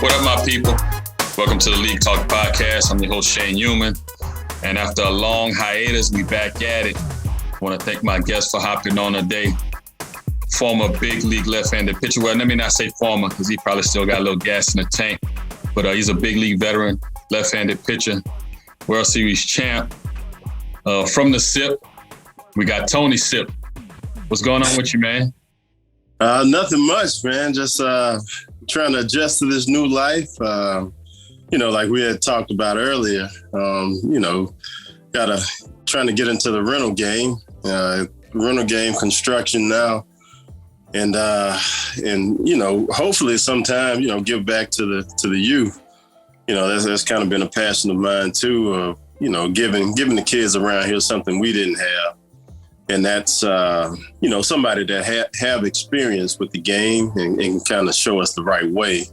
What up, my people? Welcome to the League Talk Podcast. I'm your host, Shane Youman. And after a long hiatus, we back at it. I want to thank my guest for hopping on today. Former big league left-handed pitcher. Well, let me not say former, because he probably still got a little gas in the tank. But he's a big league veteran, left-handed pitcher, World Series champ. From the Sipp, we got Tony Sipp. What's going on with you, man? Nothing much, man. Just trying to adjust to this new life. Like we had talked about earlier, trying to get into the rental game construction now. And hopefully sometime, give back to the youth. That's kind of been a passion of mine too, giving the kids around here something we didn't have. And that's, somebody that have experience with the game and kind of show us the right way.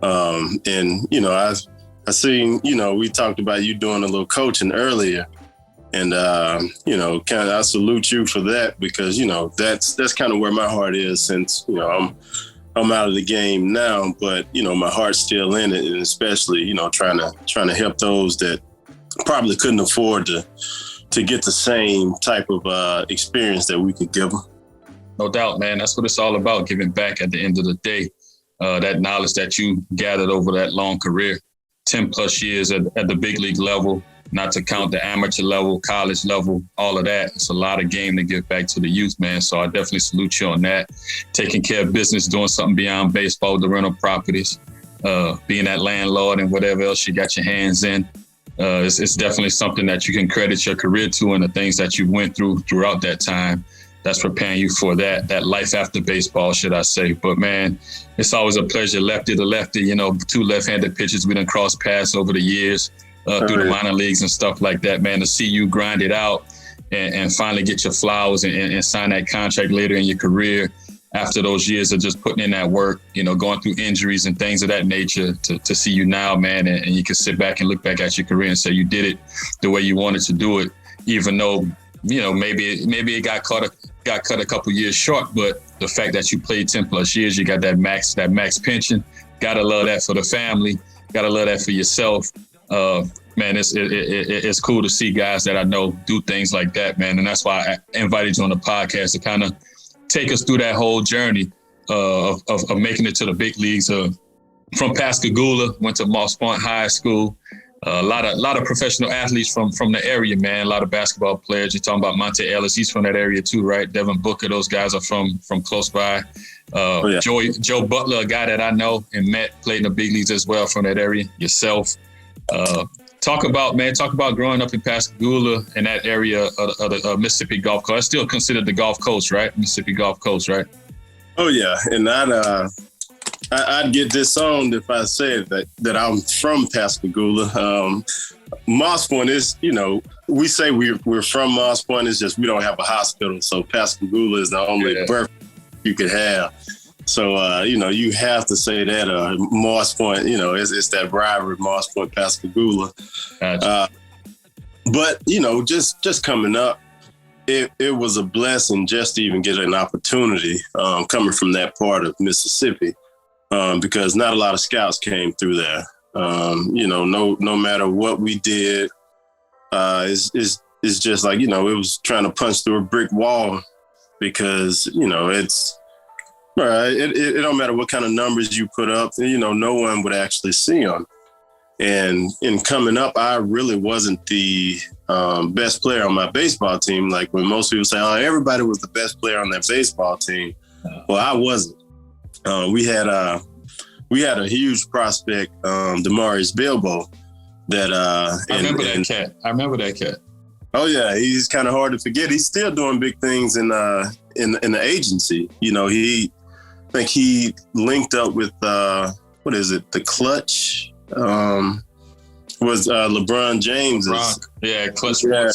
I seen, we talked about you doing a little coaching earlier. And, I salute you for that because, that's kind of where my heart is since, I'm out of the game now, but, my heart's still in it. And especially, trying to help those that probably couldn't afford to get the same type of experience that we could give them. No doubt, man. That's what it's all about, giving back at the end of the day. That knowledge that you gathered over that long career, 10 plus years at the big league level, not to count the amateur level, college level, all of that. It's a lot of game to give back to the youth, man. So I definitely salute you on that. Taking care of business, doing something beyond baseball, the rental properties, being that landlord and whatever else you got your hands in. It's definitely something that you can credit your career to and the things that you went throughout that time. That's preparing you for that life after baseball, should I say. But, man, it's always a pleasure, lefty to lefty, two left-handed pitchers. We done crossed paths over the years through the minor leagues and stuff like that, man. To see you grind it out and finally get your flowers and sign that contract later in your career after those years of just putting in that work, going through injuries and things of that nature to see you now, man, and you can sit back and look back at your career and say you did it the way you wanted to do it, even though, maybe it got cut a couple years short, but the fact that you played 10 plus years, you got that max pension, gotta love that for the family, gotta love that for yourself. Man, it's cool to see guys that I know do things like that, man, and that's why I invited you on the podcast to kind of take us through that whole journey of making it to the big leagues. From Pascagoula, went to Moss Point High School. A lot of professional athletes from the area, man. A lot of basketball players. You're talking about Monte Ellis. He's from that area too, right? Devin Booker. Those guys are from close by. Joe Butler, a guy that I know and met, played in the big leagues as well from that area. Yourself. Talk about growing up in Pascagoula in that area of the Mississippi Gulf Coast. That's still considered the Gulf Coast, right? Mississippi Gulf Coast, right? Oh yeah, and I'd get disowned if I said that I'm from Pascagoula. Moss Point is, we say we're from Moss Point. It's just we don't have a hospital, so Pascagoula is the only birth you could have. So, you have to say that Moss Point, it's that rivalry, Moss Point, Pascagoula. Gotcha. But, just coming up, it was a blessing just to even get an opportunity coming from that part of Mississippi because not a lot of scouts came through there. No matter what we did, it's just like, it was trying to punch through a brick wall because, it's, right. It don't matter what kind of numbers you put up, no one would actually see them. And in coming up, I really wasn't the best player on my baseball team. Like when most people say, everybody was the best player on that baseball team. Well, I wasn't. We had a huge prospect, Demarius Bilbo, that I remember that cat. Oh yeah, he's kind of hard to forget. He's still doing big things in the agency. You know, I think he linked up with what is it? The Clutch was LeBron James. Yeah, Clutch. Yeah,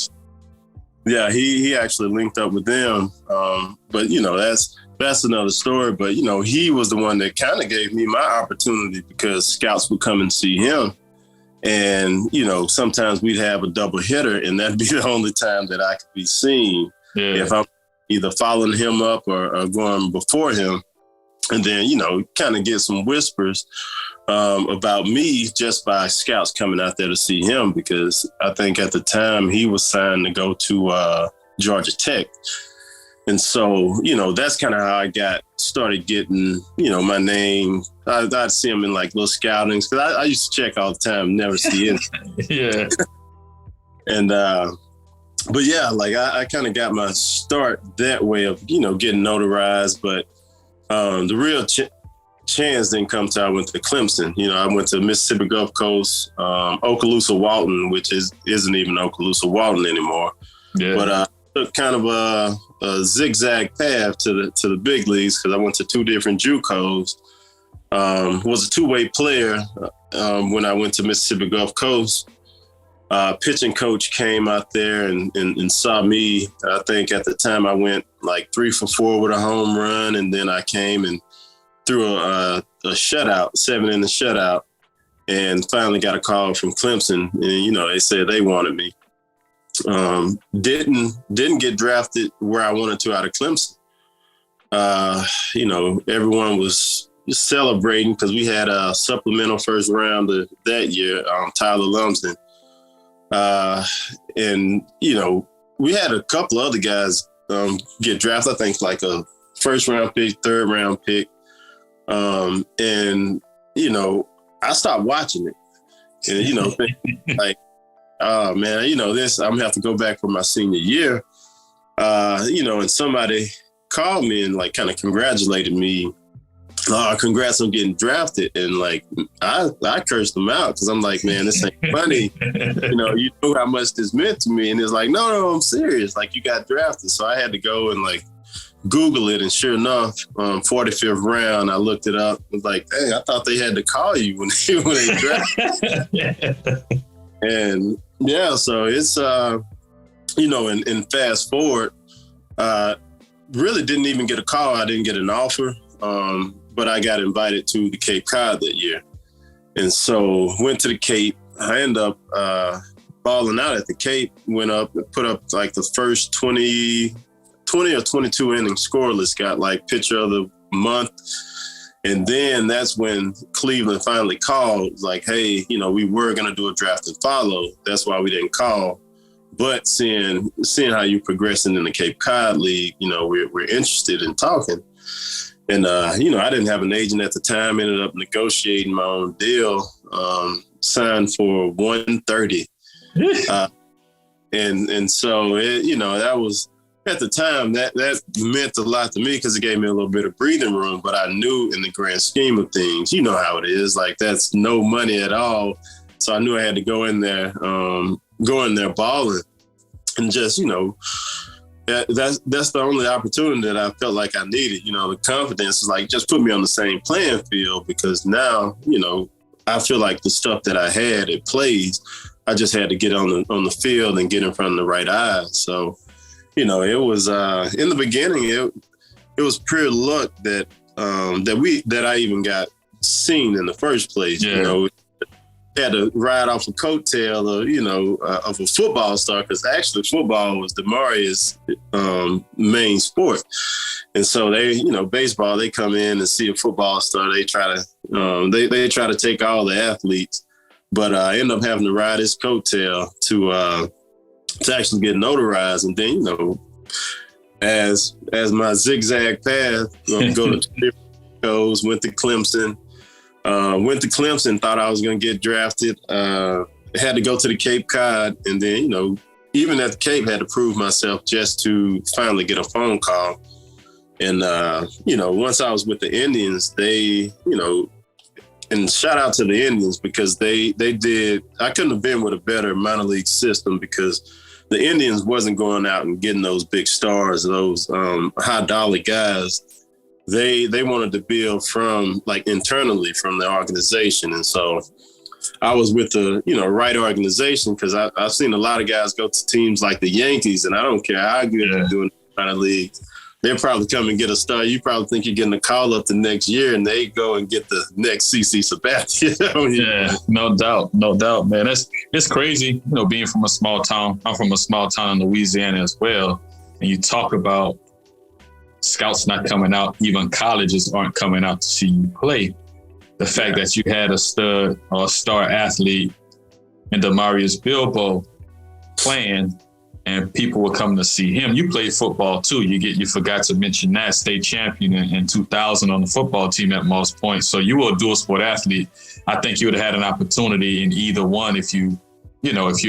yeah. He actually linked up with them. But you know, that's another story. But you know, he was the one that kind of gave me my opportunity because scouts would come and see him. And, you know, sometimes we'd have a double hitter and that'd be the only time that I could be seen if I'm either following him up or going before him. And then, you know, kind of get some whispers about me just by scouts coming out there to see him, because I think at the time he was signed to go to Georgia Tech. And so, you know, that's kind of how I started getting, you know, my name. I'd see him in like little scoutings because I used to check all the time, never see it. Yeah. And, but yeah, like I kind of got my start that way of, you know, getting notarized. But the real chance didn't come till I went to Clemson. You know, I went to Mississippi Gulf Coast, Okaloosa Walton, which isn't even Okaloosa Walton anymore. Yeah. But took kind of a zigzag path to the big leagues because I went to two different JUCOs. Was a two-way player when I went to Mississippi Gulf Coast. Pitching coach came out there and saw me. I think at the time I went like 3 for 4 with a home run, and then I came and threw a shutout, 7-inning shutout, and finally got a call from Clemson. And you know, they said they wanted me. Didn't get drafted where I wanted to out of Clemson. You know, everyone was celebrating because we had a supplemental first rounder that year, Tyler Lumsden. And, you know, we had a couple other guys get drafted, I think like a first round pick, third round pick. And, you know, I stopped watching it. And, you know, like, oh man, you know, I'm gonna have to go back for my senior year. You know, and somebody called me and like kind of congratulated me. Congrats on getting drafted. And like, I cursed them out because I'm like, man, this ain't funny. You know how much this meant to me. And it's like, no, I'm serious. Like, you got drafted. So I had to go and like Google it. And sure enough, 45th round, I looked it up. I was like, dang, I thought they had to call you when they drafted. And yeah, so it's, you know, and fast forward, really didn't even get a call. I didn't get an offer, but I got invited to the Cape Cod that year. And so went to the Cape. I ended up balling out at the Cape, went up, put up like the first 20 or 22 innings scoreless, got like pitcher of the month. And then that's when Cleveland finally called, like, hey, you know, we were going to do a draft and follow. That's why we didn't call. But seeing how you're progressing in the Cape Cod League, you know, we're interested in talking. And, you know, I didn't have an agent at the time, ended up negotiating my own deal, signed for $130. And so, you know, that was, at the time, that meant a lot to me because it gave me a little bit of breathing room. But I knew in the grand scheme of things, you know how it is, like that's no money at all. So I knew I had to go in there balling, and just, you know, that's the only opportunity that I felt like I needed. You know, the confidence is like, just put me on the same playing field, because now, you know, I feel like the stuff that I had, it plays. I just had to get on the field and get in front of the right eyes. So, you know, it was in the beginning, it was pure luck that I even got seen in the first place. Yeah. You know, had to ride off a coattail of, you know, of a football star, because actually football was DeMarius' main sport. And so they, you know, baseball, they come in and see a football star. They try to they try to take all the athletes, but I end up having to ride his coattail to actually get notarized. And then, you know, as my zigzag path, go to different shows, went to Clemson, thought I was going to get drafted, had to go to the Cape Cod. And then, you know, even at the Cape, had to prove myself just to finally get a phone call. And, you know, once I was with the Indians, they, you know, and shout out to the Indians because they did. I couldn't have been with a better minor league system because the Indians wasn't going out and getting those big stars, those high dollar guys. They wanted to build from like internally from the organization, and so I was with the right organization because I've seen a lot of guys go to teams like the Yankees, and I don't care how good they're doing in the minor leagues. They'll probably come and get a star. You probably think you're getting a call up the next year, and they go and get the next CC Sabathia. Yeah, no doubt, man. It's crazy, being from a small town. I'm from a small town in Louisiana as well, and you talk about scouts not coming out, even colleges aren't coming out to see you play. The fact that you had a stud or a star athlete in Demarius Bilbo playing, and people were coming to see him. You played football too. You forgot to mention that state champion in 2000 on the football team at Moss Point. So you were a dual sport athlete. I think you would have had an opportunity in either one if you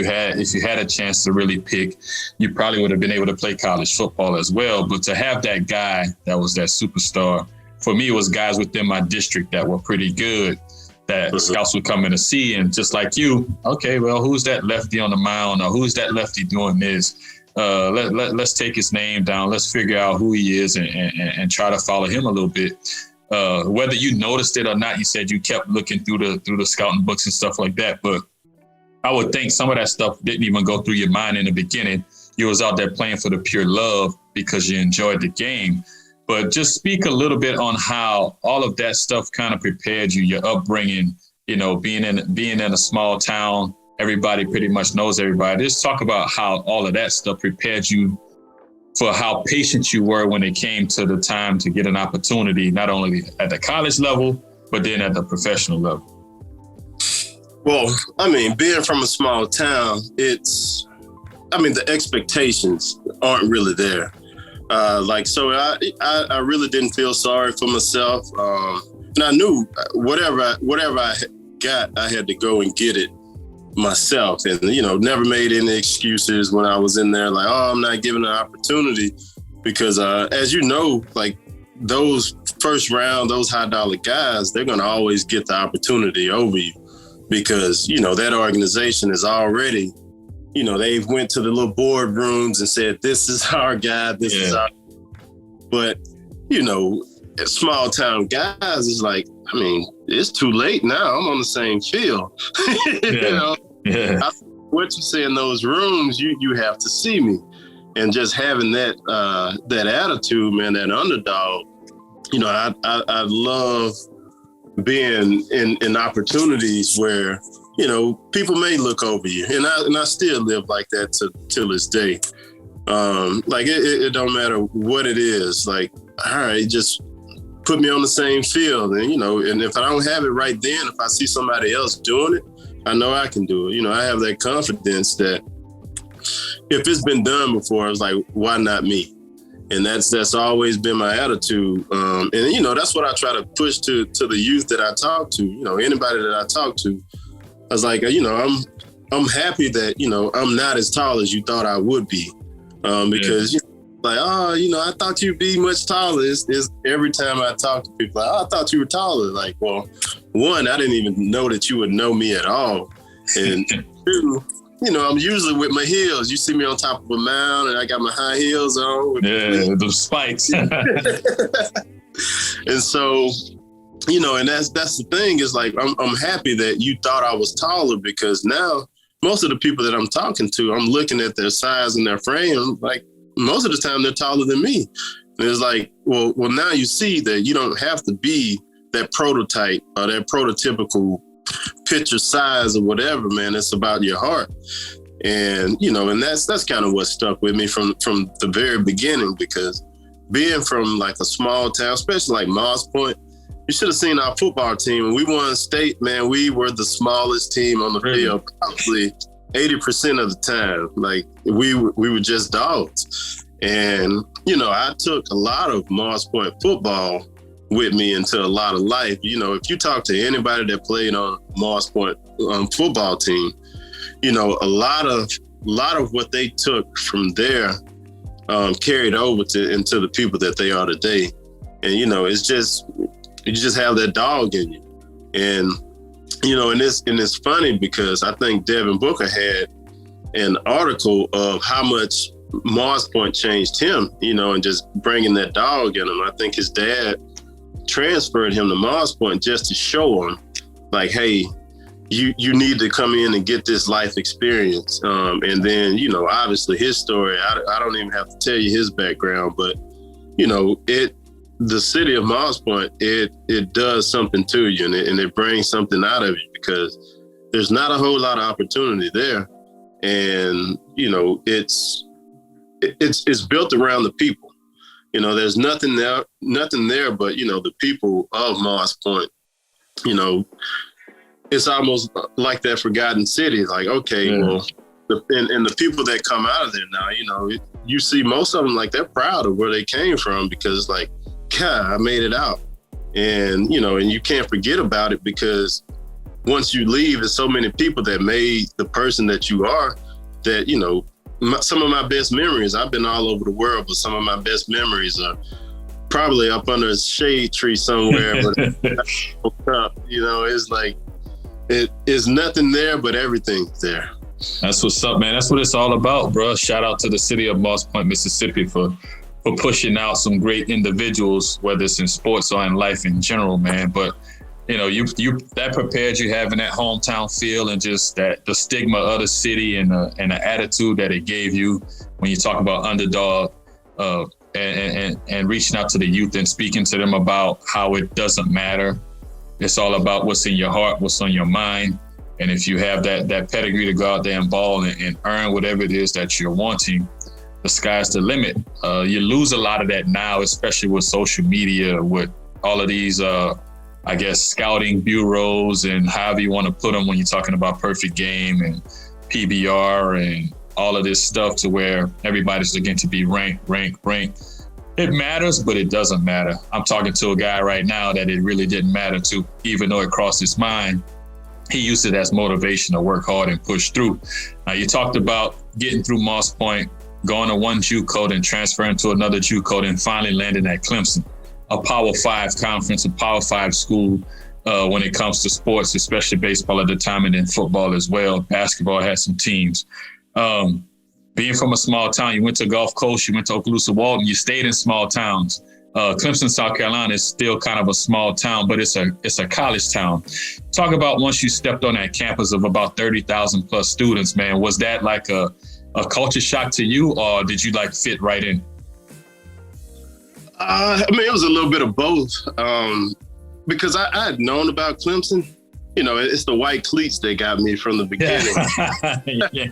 had a chance to really pick. You probably would have been able to play college football as well. But to have that guy that was that superstar, for me, it was guys within my district that were pretty good that scouts would come in to see. And just like you, okay, well, who's that lefty on the mound, or who's that lefty doing this? Let's take his name down. Let's figure out who he is and try to follow him a little bit. Whether you noticed it or not, you said you kept looking through the scouting books and stuff like that. But I would think some of that stuff didn't even go through your mind in the beginning. You was out there playing for the pure love because you enjoyed the game. But just speak a little bit on how all of that stuff kind of prepared you, your upbringing, being in a small town, everybody pretty much knows everybody. Just talk about how all of that stuff prepared you for how patient you were when it came to the time to get an opportunity, not only at the college level, but then at the professional level. Well, I mean, being from a small town, the expectations aren't really there. So I really didn't feel sorry for myself. And I knew whatever I got, I had to go and get it myself. And, never made any excuses when I was in there, like, oh, I'm not given an opportunity. Because as you know, like those first round, those high dollar guys, they're going to always get the opportunity over you. Because, that organization is already, they've went to the little boardrooms and said, this is our guy, this is our... But, small town guys is like, I mean, it's too late now. I'm on the same field. What you say in those rooms, you have to see me. And just having that attitude, man, that underdog, I love being in opportunities where, people may look over you. And I still live like that till this day. It don't matter what it is. Like, all right, just put me on the same field. And, and if I don't have it right then, if I see somebody else doing it, I know I can do it. I have that confidence that if it's been done before, it's like, why not me? And that's always been my attitude. And that's what I try to push to the youth that I talk to, anybody that I talk to. I was like, I'm happy that, I'm not as tall as you thought I would be. Because, I thought you'd be much taller. It's every time I talk to people, like, I thought you were taller. Like, well, one, I didn't even know that you would know me at all. And two, I'm usually with my heels. You see me on top of a mound and I got my high heels on. With the spikes. And so, and that's the thing is like, I'm happy that you thought I was taller because now most of the people that I'm talking to, I'm looking at their size and their frame. Like most of the time they're taller than me. And it's like, well, now you see that you don't have to be that prototype or that prototypical picture size or whatever, man. It's about your heart. And, and that's kind of what stuck with me from the very beginning, because being from like a small town, especially like Moss Point, you should have seen our football team. When we won state, man, we were the smallest team on the field, probably 80% of the time. Like we were just dogs. And, I took a lot of Moss Point football with me into a lot of life. If you talk to anybody that played on Moss Point football team, a lot of what they took from there carried over into the people that they are today. And, it's just, you just have that dog in you. And, and it's funny because I think Devin Booker had an article of how much Mars Point changed him, and just bringing that dog in him. I think his dad transferred him to Mars Point just to show him, like, hey, you need to come in and get this life experience. And then, obviously his story, I don't even have to tell you his background, but, the city of Mars Point, it does something to you, and it brings something out of you because there's not a whole lot of opportunity there. And, it's built around the people. There's nothing there but, the people of Mars Point. It's almost like that forgotten city. Like, okay, well, and the people that come out of there now, you see most of them, like, they're proud of where they came from because, like, God, I made it out. And, and you can't forget about it because once you leave, there's so many people that made the person that you are that, some of my best memories, I've been all over the world, but some of my best memories are probably up under a shade tree somewhere. But it's like, it is nothing there, but everything's there. That's what's up, man. That's what it's all about, bro. Shout out to the city of Mars Point, Mississippi for pushing out some great individuals, whether it's in sports or in life in general, man. But you that prepared you having that hometown feel and just that the stigma of the city and the attitude that it gave you when you talk about underdog and reaching out to the youth and speaking to them about how it doesn't matter. It's all about what's in your heart, what's on your mind. And if you have that pedigree to go out there and ball and earn whatever it is that you're wanting, the sky's the limit. You lose a lot of that now, especially with social media, with all of these, scouting bureaus and however you want to put them when you're talking about Perfect Game and PBR and all of this stuff to where everybody's looking to be ranked. It matters, but it doesn't matter. I'm talking to a guy right now that it really didn't matter to, even though it crossed his mind. He used it as motivation to work hard and push through. Now, you talked about getting through Moss Point, going to one JUCO and transferring to another JUCO and finally landing at Clemson, a Power 5 conference, a Power 5 school when it comes to sports, especially baseball at the time and then football as well. Basketball had some teams. Being from a small town, you went to Gulf Coast, you went to Okaloosa Walton, you stayed in small towns. Clemson, South Carolina is still kind of a small town, but it's a college town. Talk about once you stepped on that campus of about 30,000 plus students, man, was that like a culture shock to you or did you like fit right in? It was a little bit of both because I had known about Clemson. It's the white cleats that got me from the beginning. Yeah.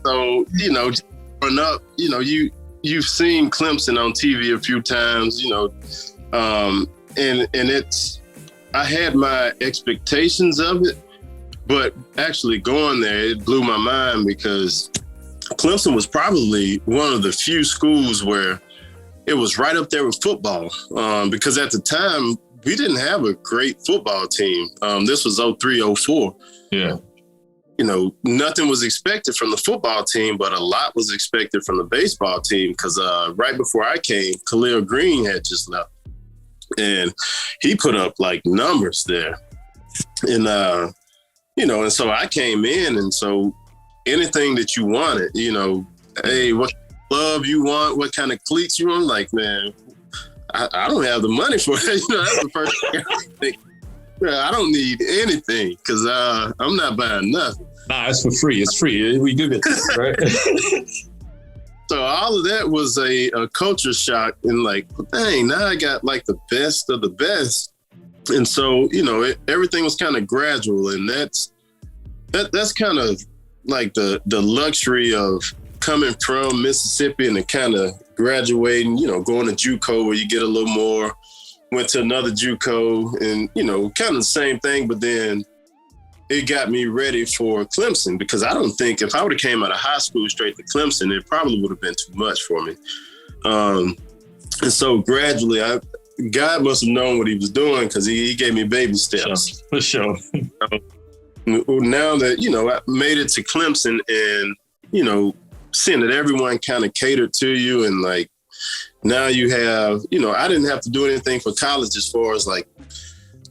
So, just growing up, you've seen Clemson on TV a few times, and I had my expectations of it, but actually going there, it blew my mind because Clemson was probably one of the few schools where it was right up there with football because at the time, we didn't have a great football team. This was 03, 04. Yeah. Nothing was expected from the football team, but a lot was expected from the baseball team because right before I came, Khalil Green had just left. And he put up like numbers there. And, and so I came in. And so anything that you wanted, hey, what glove you want, what kind of cleats you want, like, man, I don't have the money for it. That's the first thing I think. I don't need anything because I'm not buying nothing. Nah, it's for free. It's free. We do get this, right? So all of that was a culture shock and like, dang, now I got like the best of the best. And so, everything was kind of gradual. And that's kind of like the luxury of coming from Mississippi and kind of graduating, going to JUCO where you get a little more. Went to another JUCO and, kind of the same thing, but then it got me ready for Clemson because I don't think if I would have came out of high school straight to Clemson, it probably would have been too much for me. And so gradually, God must have known what he was doing because he gave me baby steps. For sure. Now that, I made it to Clemson and, seeing that everyone kind of catered to you and like, now you have, I didn't have to do anything for college as far as like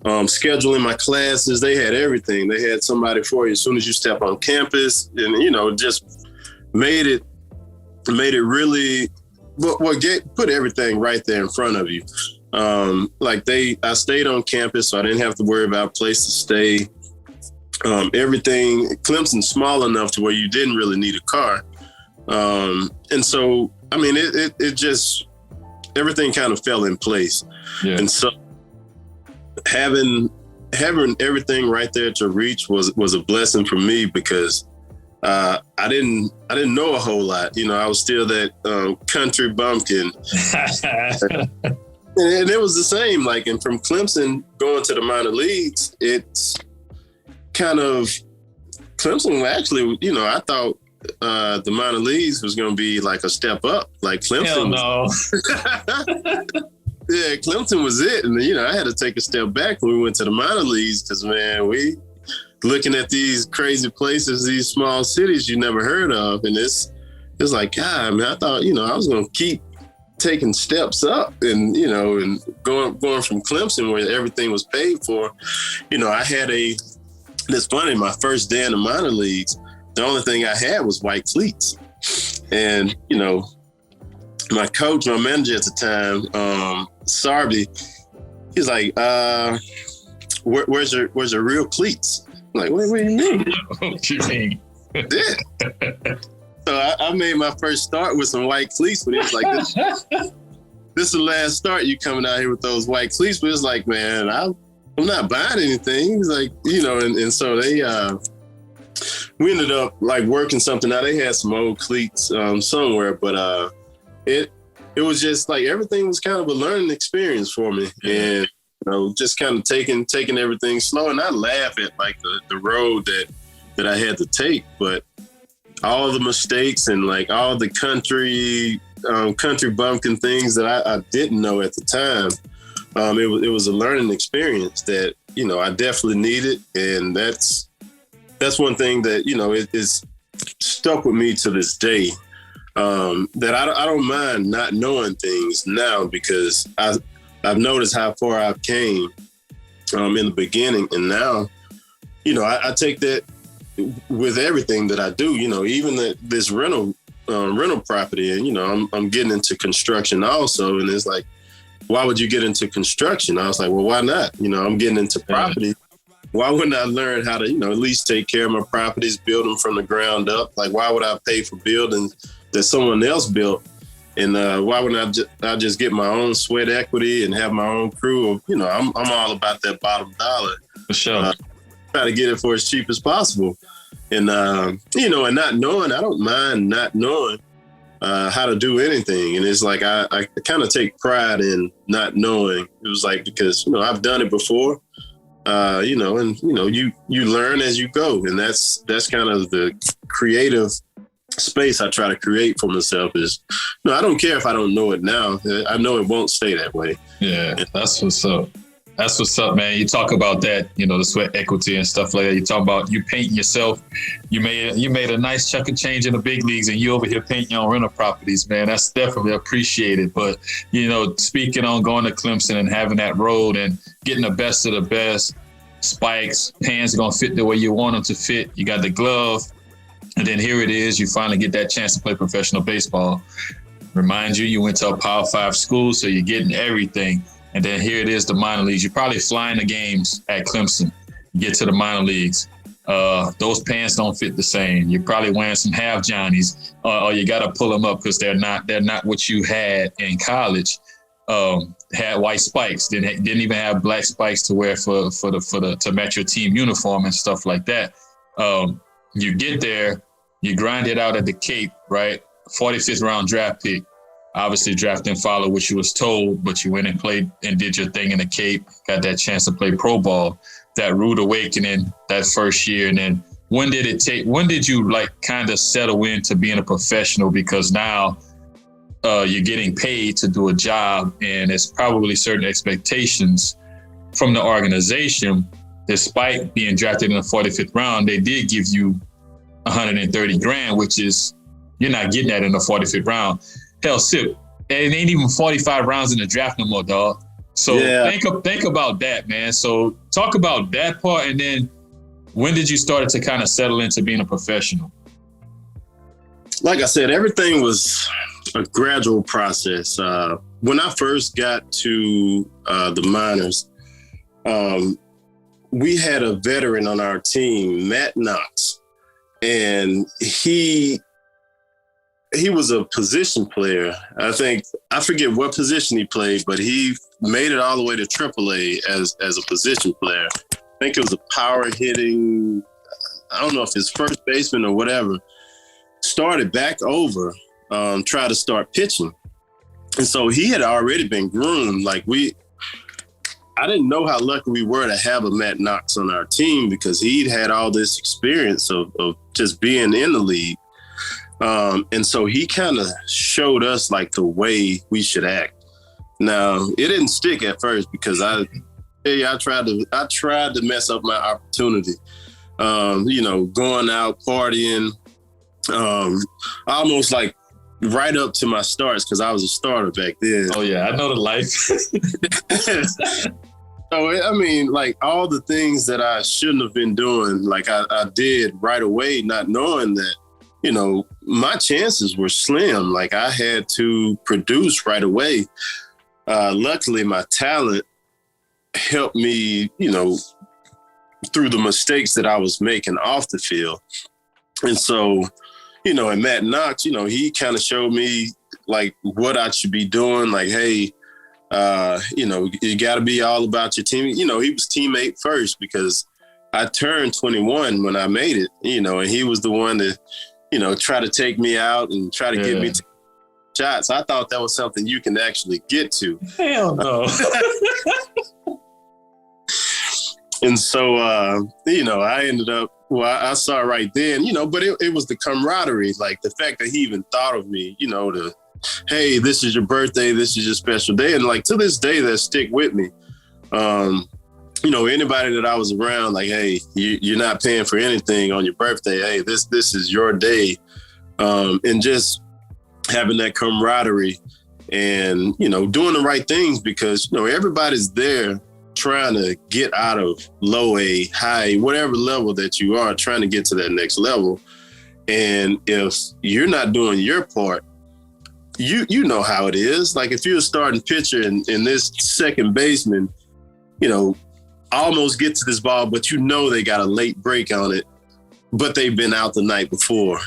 scheduling my classes. They had everything. They had somebody for you as soon as you step on campus, and just made it really. Put everything right there in front of you. I stayed on campus, so I didn't have to worry about a place to stay. Everything, Clemson's small enough to where you didn't really need a car. And so, it just, everything kind of fell in place. Yeah. And so having everything right there to reach was a blessing for me, because I didn't know a whole lot. I was still that country bumpkin. And it was the same, and from Clemson going to the minor leagues, it's kind of, Clemson actually, I thought the minor leagues was going to be like a step up. Like Clemson. Hell no. Yeah, Clemson was it. And, I had to take a step back when we went to the minor leagues, because, man, we looking at these crazy places, these small cities you never heard of. And it's like, God, man, I thought, I was going to keep taking steps up and, and going from Clemson where everything was paid for. I had it's funny, my first day in the minor leagues, the only thing I had was white cleats. And, my coach, my manager at the time, Sarby, he's like, where's your real cleats? I'm like, what do you mean? What you mean? Yeah. So I made my first start with some white cleats, but he was like, this is the last start, you coming out here with those white cleats. But it's like, man, I'm not buying anything. He's like, and so they, we ended up working something out. They had some old cleats somewhere, but it was just like, everything was kind of a learning experience for me. And, just kind of taking everything slow. And I laugh at the road that I had to take, but all the mistakes and all the country bumpkin things that I didn't know at the time, it was a learning experience that, I definitely needed. And that's one thing that, it is stuck with me to this day, that I don't mind not knowing things now, because I've noticed how far I've came in the beginning. And now, I take that with everything that I do, even this rental property, and, I'm getting into construction also. And it's like, why would you get into construction? I was like, well, why not? I'm getting into property. Why wouldn't I learn how to, at least take care of my properties, build them from the ground up? Like, why would I pay for buildings that someone else built? And why wouldn't I just get my own sweat equity and have my own crew? I'm all about that bottom dollar. For sure. Try to get it for as cheap as possible. And, and not knowing, I don't mind not knowing how to do anything. And it's like, I kind of take pride in not knowing. It was like, because, I've done it before, you learn as you go. And that's kind of the creative space I try to create for myself is, I don't care if I don't know it now. I know it won't stay that way. Yeah, that's what's up. That's what's up, man. You talk about that, the sweat equity and stuff like that. You talk about you painting yourself. You made a nice chunk of change in the big leagues, and you over here painting your own rental properties, man. That's definitely appreciated. But, speaking on going to Clemson and having that road and getting the best of the best, spikes, pants are going to fit the way you want them to fit. You got the glove. And then here it is, you finally get that chance to play professional baseball. Remind you, you went to a Power 5 school, so you're getting everything. And then here it is, the minor leagues. You're probably flying the games at Clemson. You get to the minor leagues. Those pants don't fit the same. You're probably wearing some half Johnnies, or you got to pull them up because they're not what you had in college. Had white spikes, didn't even have black spikes to wear to match your team uniform and stuff like that. You get there, you grind it out at the Cape, right? 45th round draft pick. Obviously, draft didn't follow what you was told, but you went and played and did your thing in the Cape, got that chance to play pro ball. That rude awakening that first year. And then when did you kind of settle into being a professional? Because now you're getting paid to do a job, and it's probably certain expectations from the organization. Despite being drafted in the 45th round, they did give you $130,000, which is, you're not getting that in the 45th round. Hell, Sipp, it ain't even 45 rounds in the draft no more, dog. So think about that, man. So talk about that part, and then when did you start to kind of settle into being a professional? Like I said, everything was a gradual process. When I first got to the minors, we had a veteran on our team, Matt Knox, and he was a position player. I forget what position he played, but he made it all the way to AAA as a position player. I think it was a power hitting, I don't know if it's first baseman or whatever, started back over, tried to start pitching. And so he had already been groomed. I didn't know how lucky we were to have a Matt Knox on our team because he'd had all this experience of just being in the league. And so he kind of showed us like the way we should act. Now, it didn't stick at first because I tried to mess up my opportunity. Going out partying, almost like right up to my starts because I was a starter back then. Oh yeah, I know the life. So I mean, like all the things that I shouldn't have been doing, like I did right away, not knowing that, my chances were slim. Like I had to produce right away. Luckily, my talent helped me, through the mistakes that I was making off the field. And so, and Matt Knox, he kind of showed me like what I should be doing. Like, hey, you got to be all about your team. He was teammate first because I turned 21 when I made it, and he was the one that, try to take me out and try to get me to shots. I thought that was something you can actually get to. Hell no. And so, I ended up, I saw right then, but it was the camaraderie, like the fact that he even thought of me, hey, this is your birthday, this is your special day. And like to this day, that stick with me. Anybody that I was around, like, hey, you're not paying for anything on your birthday. Hey, this is your day. And just having that camaraderie and, doing the right things because, everybody's there trying to get out of low A, high, whatever level that you are, trying to get to that next level. And if you're not doing your part, you know how it is. Like if you're a starting pitcher and this second baseman, almost get to this ball, but they got a late break on it, but they've been out the night before.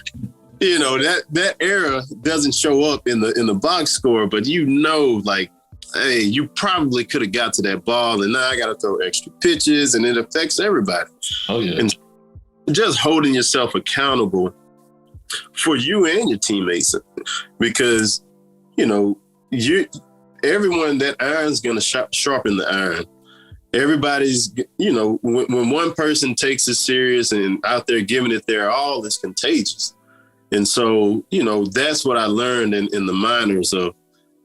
That error doesn't show up in the box score, but like, hey, you probably could have got to that ball, and now I got to throw extra pitches, and it affects everybody. Oh yeah. And just holding yourself accountable for you and your teammates, because everyone, that iron's gonna sharpen the iron. Everybody's, when one person takes it serious and out there giving it their all, it's contagious. And so, that's what I learned in the minors of,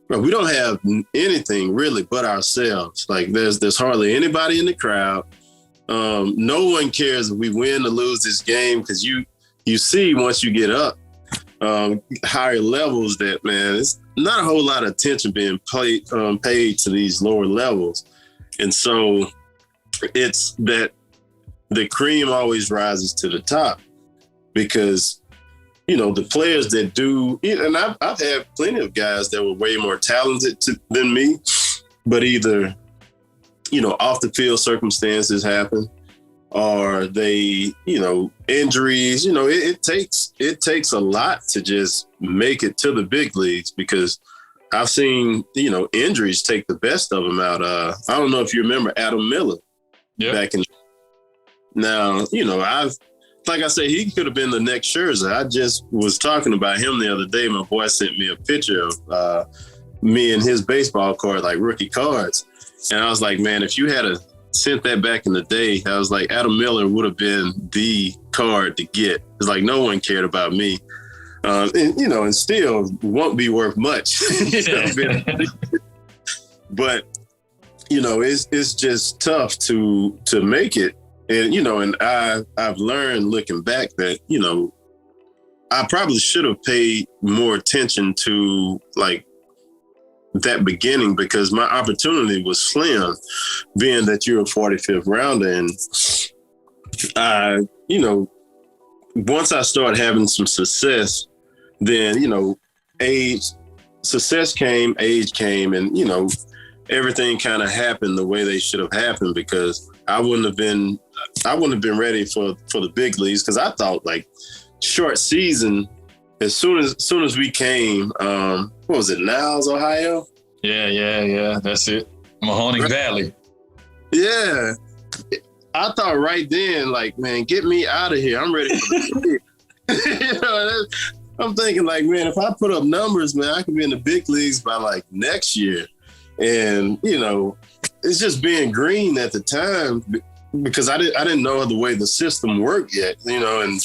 we don't have anything really but ourselves. Like there's hardly anybody in the crowd. No one cares if we win or lose this game because you see once you get up higher levels that, man, it's not a whole lot of attention being paid to these lower levels. And so it's that the cream always rises to the top because, the players that do, and I've had plenty of guys that were way more talented than me, but either, off the field circumstances happen or they, injuries, it takes a lot to just make it to the big leagues because I've seen, injuries take the best of them out. I don't know if you remember Adam Miller back in. Now, like I say, he could have been the next Scherzer. I just was talking about him the other day. My boy sent me a picture of me and his baseball card, like rookie cards. And I was like, man, if you had sent that back in the day, I was like, Adam Miller would have been the card to get. It's like no one cared about me. And still won't be worth much. But, it's just tough to make it. And, and I've learned looking back that, I probably should have paid more attention to like that beginning, because my opportunity was slim, being that you're a 45th rounder. And once I started having some success, then, success came, age came, and, everything kind of happened the way they should have happened, because I wouldn't have been ready for the big leagues, because I thought like short season, as soon as we came, what was it, Niles, Ohio? Yeah. That's it. Mahoning Valley. Yeah. I thought right then, like, man, get me out of here. I'm ready for the big. I'm thinking like, man, if I put up numbers, man, I could be in the big leagues by like next year. And, it's just being green at the time, because I didn't know the way the system worked yet, and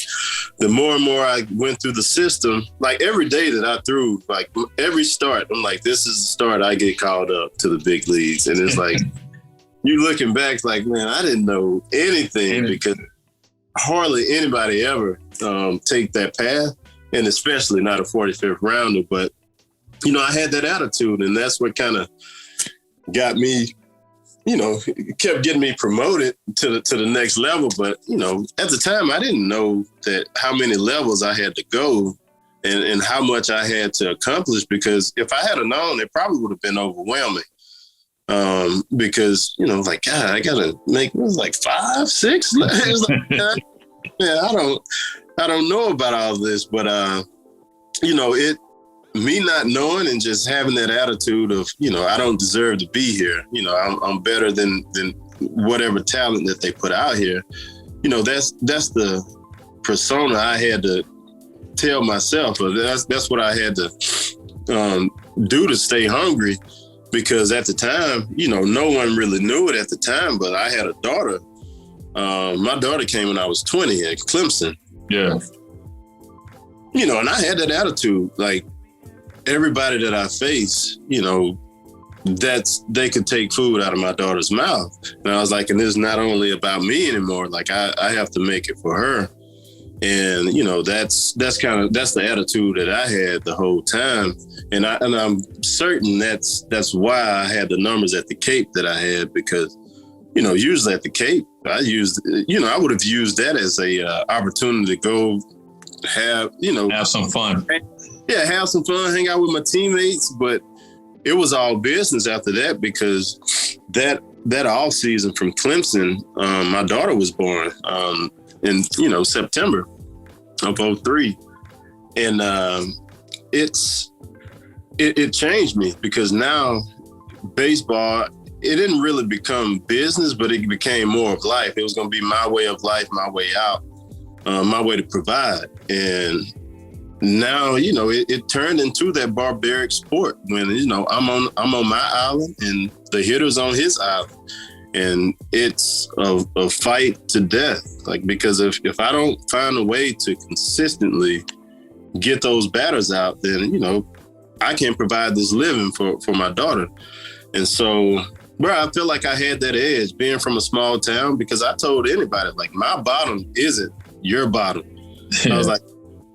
the more and more I went through the system, like every day that I threw, like every start, I'm like, this is the start I get called up to the big leagues. And it's like, you looking back like, man, I didn't know anything, because hardly anybody ever take that path, and especially not a 45th rounder. But, I had that attitude, and that's what kind of got me, kept getting me promoted to the next level. But, at the time, I didn't know that how many levels I had to go and how much I had to accomplish, because if I had known, it probably would have been overwhelming. Because, like, God, I got to make, it was like 5, 6. It was like, man, I don't know about all this, but, me not knowing and just having that attitude of, I don't deserve to be here. I'm better than whatever talent that they put out here. That's the persona I had to tell myself. Or that's what I had to do to stay hungry. Because at the time, no one really knew it at the time, but I had a daughter. My daughter came when I was 20 at Clemson. Yeah. And I had that attitude, like, everybody that I face, they could take food out of my daughter's mouth. And I was like, and it's not only about me anymore. Like, I have to make it for her. And, that's the attitude that I had the whole time. And I'm certain that's why I had the numbers at the Cape that I had, because, usually at the Cape, I would have used that as a opportunity to go have some fun. Yeah, have some fun, hang out with my teammates. But it was all business after that, because that off season from Clemson, my daughter was born in September of 2003, and it changed me, because now baseball, it didn't really become business, but it became more of life. It was going to be my way of life, my way out, my way to provide. And now, it turned into that barbaric sport when, I'm on my island and the hitter's on his island. And it's a fight to death. Like, because if I don't find a way to consistently get those batters out, then, I can't provide this living for my daughter. And so, bro, I feel like I had that edge being from a small town, because I told anybody, like, my bottom isn't your bottom. I was like,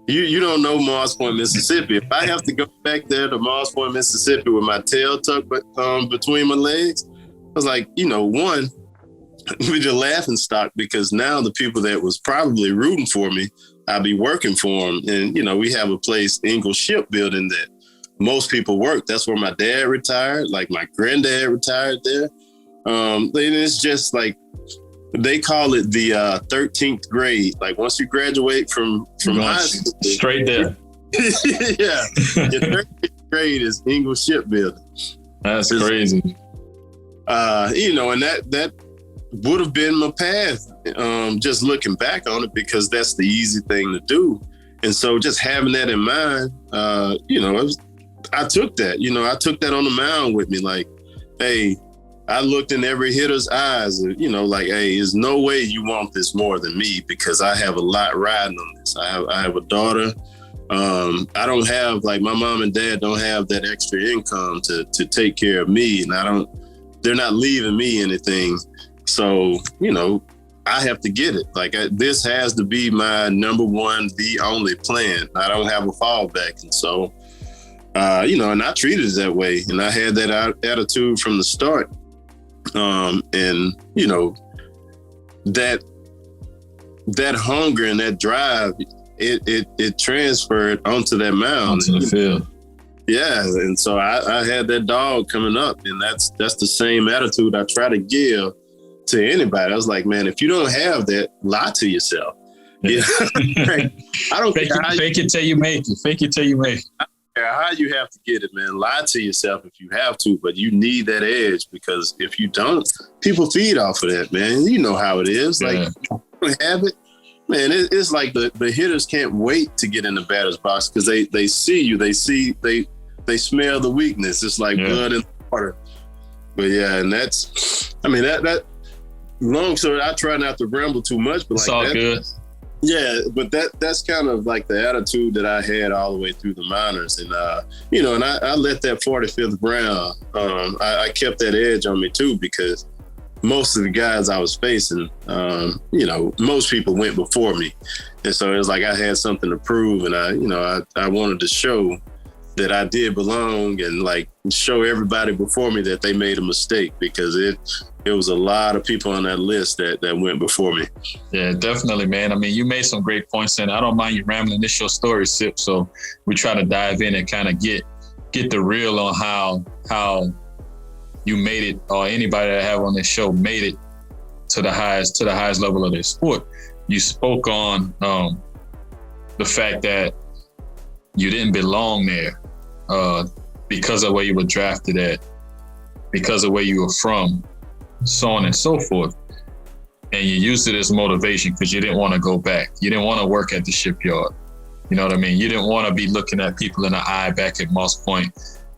You don't know Mars Point, Mississippi. If I have to go back there to Mars Point, Mississippi with my tail tucked between my legs, I was like, one, be the laughing stock, because now the people that was probably rooting for me, I'll be working for them. And, we have a place, Ingle Shipbuilding, that most people work. That's where my dad retired. Like, my granddad retired there. And it's just like, they call it the 13th grade. Like, once you graduate from high school, straight there. Yeah, your 13th grade is Ingle Shipbuilding. That's crazy. And that would have been my path. Just looking back on it, because that's the easy thing to do. And so, just having that in mind, I took that. I took that on the mound with me. Like, hey. I looked in every hitter's eyes, like, hey, there's no way you want this more than me, because I have a lot riding on this. I have a daughter. I don't have, like, my mom and dad don't have that extra income to take care of me, and they're not leaving me anything. So, I have to get it. Like, this has to be my number one, the only plan. I don't have a fallback. And so, And I treated it that way. And I had that attitude from the start. That hunger and that drive, it transferred onto that mound. Onto the field. Yeah, and so I had that dog coming up, and that's the same attitude I try to give to anybody. I was like, man, if you don't have that, lie to yourself. Yeah. I don't fake it till you make it. Fake it till you make it. I don't care how you have to get it, man. Lie to yourself if you have to, but you need that edge, because if you don't, people feed off of that, man. You know how it is. Yeah. Like, you don't have it. Man, it's like the hitters can't wait to get in the batter's box because they see you. They smell the weakness. It's like blood in the water. But yeah, and that long story, I try not to ramble too much, but it's all good. Yeah, but that's kind of like the attitude that I had all the way through the minors. And, and I let that 45th round, I kept that edge on me too, because most of the guys I was facing, most people went before me. And so it was like I had something to prove, and I wanted to show that I did belong, and like show everybody before me that they made a mistake, because it was a lot of people on that list that went before me. Yeah, definitely, man. I mean, you made some great points, and I don't mind you rambling. This your story, Sipp. So we try to dive in and kind of get the real on how you made it, or anybody that I have on this show made it to the highest level of their sport. You spoke on the fact that you didn't belong there because of where you were drafted at, because of where you were from, so on and so forth. And you used it as motivation because you didn't want to go back. You didn't want to work at the shipyard. You know what I mean? You didn't want to be looking at people in the eye back at Moss Point.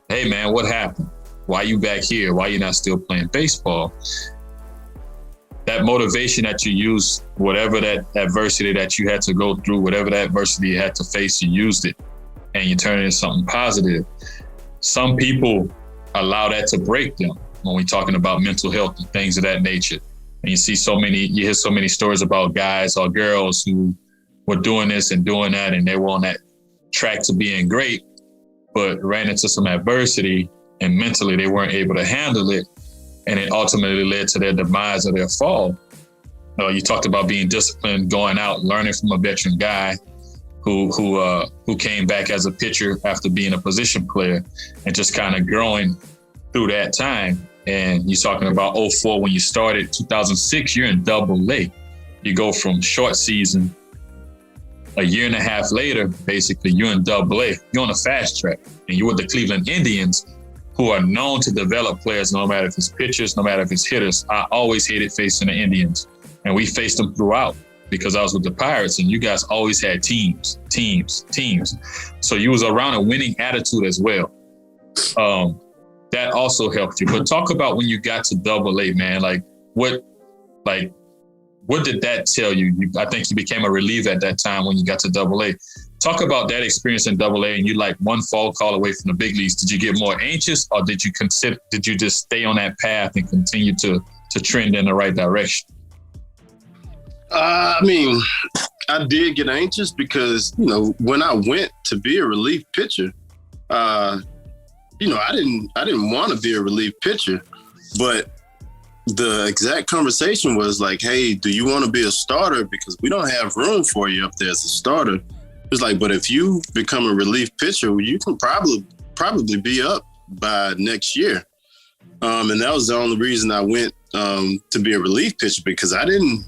Hey, man, what happened? Why you back here? Why you not still playing baseball? That motivation that you used, whatever that adversity that you had to go through, whatever that adversity you had to face, you used it and you turn it into something positive. Some people allow that to break them when we're talking about mental health and things of that nature. And you hear so many stories about guys or girls who were doing this and doing that, and they were on that track to being great, but ran into some adversity and mentally they weren't able to handle it. And it ultimately led to their demise or their fall. You talked about being disciplined, going out, learning from a veteran guy who came back as a pitcher after being a position player, and just kind of growing through that time. And you're talking about 2004 when you started, 2006, you're in Double-A. You go from short season, a year and a half later, basically, you're in Double-A. You're on a fast track, and you're with the Cleveland Indians, who are known to develop players, no matter if it's pitchers, no matter if it's hitters. I always hated facing the Indians, and we faced them throughout because I was with the Pirates, and you guys always had teams. So you was around a winning attitude as well. That also helped you. But talk about when you got to Double-A, man. What did that tell you? I think you became a reliever at that time when you got to Double-A. Talk about that experience in Double-A, and you like one phone call away from the big leagues. Did you get more anxious, or did you just stay on that path and continue to trend in the right direction? I mean, I did get anxious because, when I went to be a relief pitcher, I didn't want to be a relief pitcher, but the exact conversation was like, hey, do you want to be a starter? Because we don't have room for you up there as a starter. It's like, but if you become a relief pitcher, you can probably be up by next year. And that was the only reason I went to be a relief pitcher, because I didn't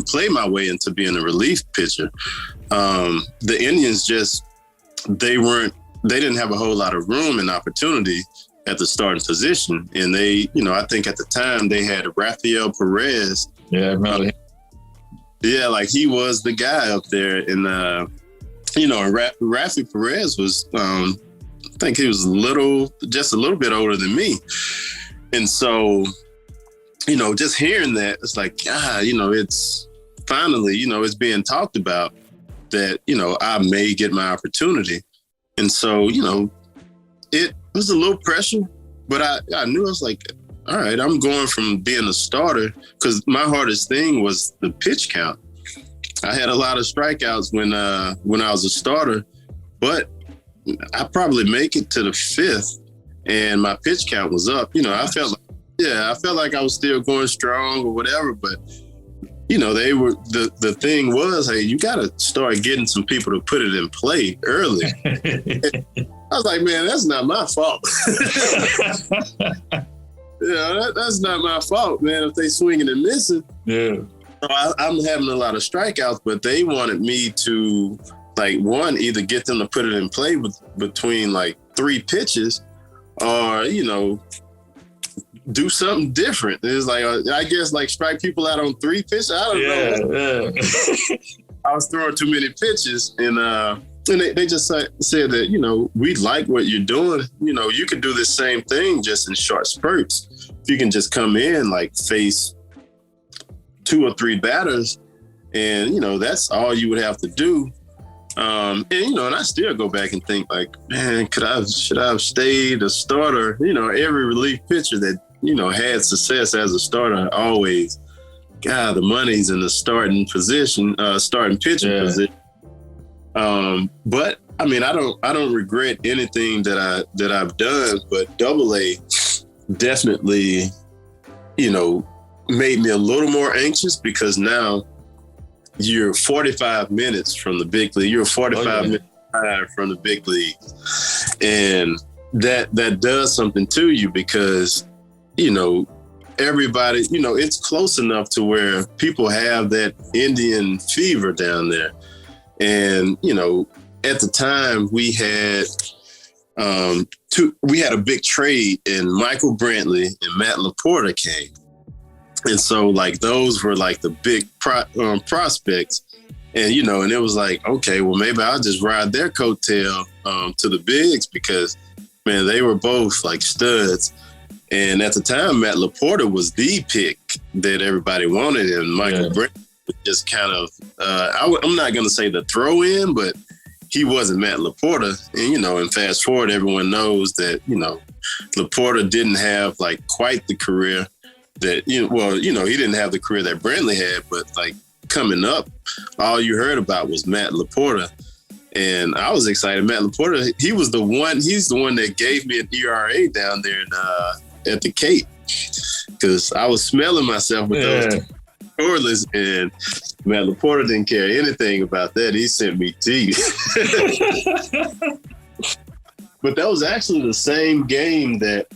play my way into being a relief pitcher. The Indians they didn't have a whole lot of room and opportunity at the starting position. And they, I think at the time they had Rafael Perez. Yeah, really. Like he was the guy up there. And, Rafi Perez was, I think he was just a little bit older than me. And so, just hearing that, it's like, it's finally, it's being talked about that, I may get my opportunity. And so, it was a little pressure, but I knew I was like, all right, I'm going from being a starter, because my hardest thing was the pitch count. I had a lot of strikeouts when I was a starter, but I probably make it to the 5th, and my pitch count was up. I felt like I was still going strong or whatever, but they were the thing was, hey, you got to start getting some people to put it in play early. I was like, man, that's not my fault. That's not my fault, man. If they swinging and missing, So I'm having a lot of strikeouts, but they wanted me to either get them to put it in play between 3 pitches, or do something different. It's I guess strike people out on 3 pitches. I don't know. Yeah. I was throwing too many pitches, and they just said that we like what you're doing. You could do the same thing just in short spurts. If you can just come in face 2 or 3 batters, and that's all you would have to do. And I still go back and think man, should I have stayed a starter? Every relief pitcher that had success as a starter always, God, the money's in the starting position, starting pitching position. But I mean, I don't regret anything that I've done, but AA definitely, made me a little more anxious, because now you're 45 minutes from the big league. You're 45 minutes from the big league. And that does something to you, because, everybody, it's close enough to where people have that Indian fever down there. And, at the time we had a big trade, and Michael Brantley and Matt Laporta came. And so those were the big prospects. And, and it was okay, well, maybe I'll just ride their coattail to the bigs, because, man, they were both studs. And at the time, Matt Laporta was the pick that everybody wanted. And Michael Brantley was just kind of, I'm not going to say the throw in, but he wasn't Matt Laporta. And, and fast forward, everyone knows that, Laporta didn't have quite the career that, he didn't have the career that Brantley had, but coming up, all you heard about was Matt Laporta. And I was excited. Matt Laporta, he's the one that gave me an ERA down there at the Cape, because I was smelling myself with those scoreless, and Matt Laporta didn't care anything about that. He sent me to you. But that was actually the same game that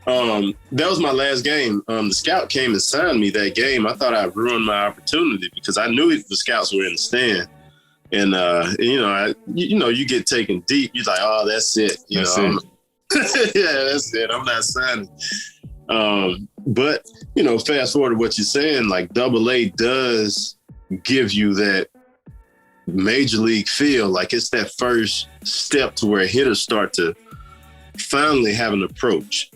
was my last game. The scout came and signed me that game. I thought I ruined my opportunity, because I knew the scouts were in the stand. And, you get taken deep. You're like, oh, that's it. That's it. I'm not signing. But, fast forward to what you're saying, AA does give you that major league feel. It's that first step to where hitters start to finally have an approach.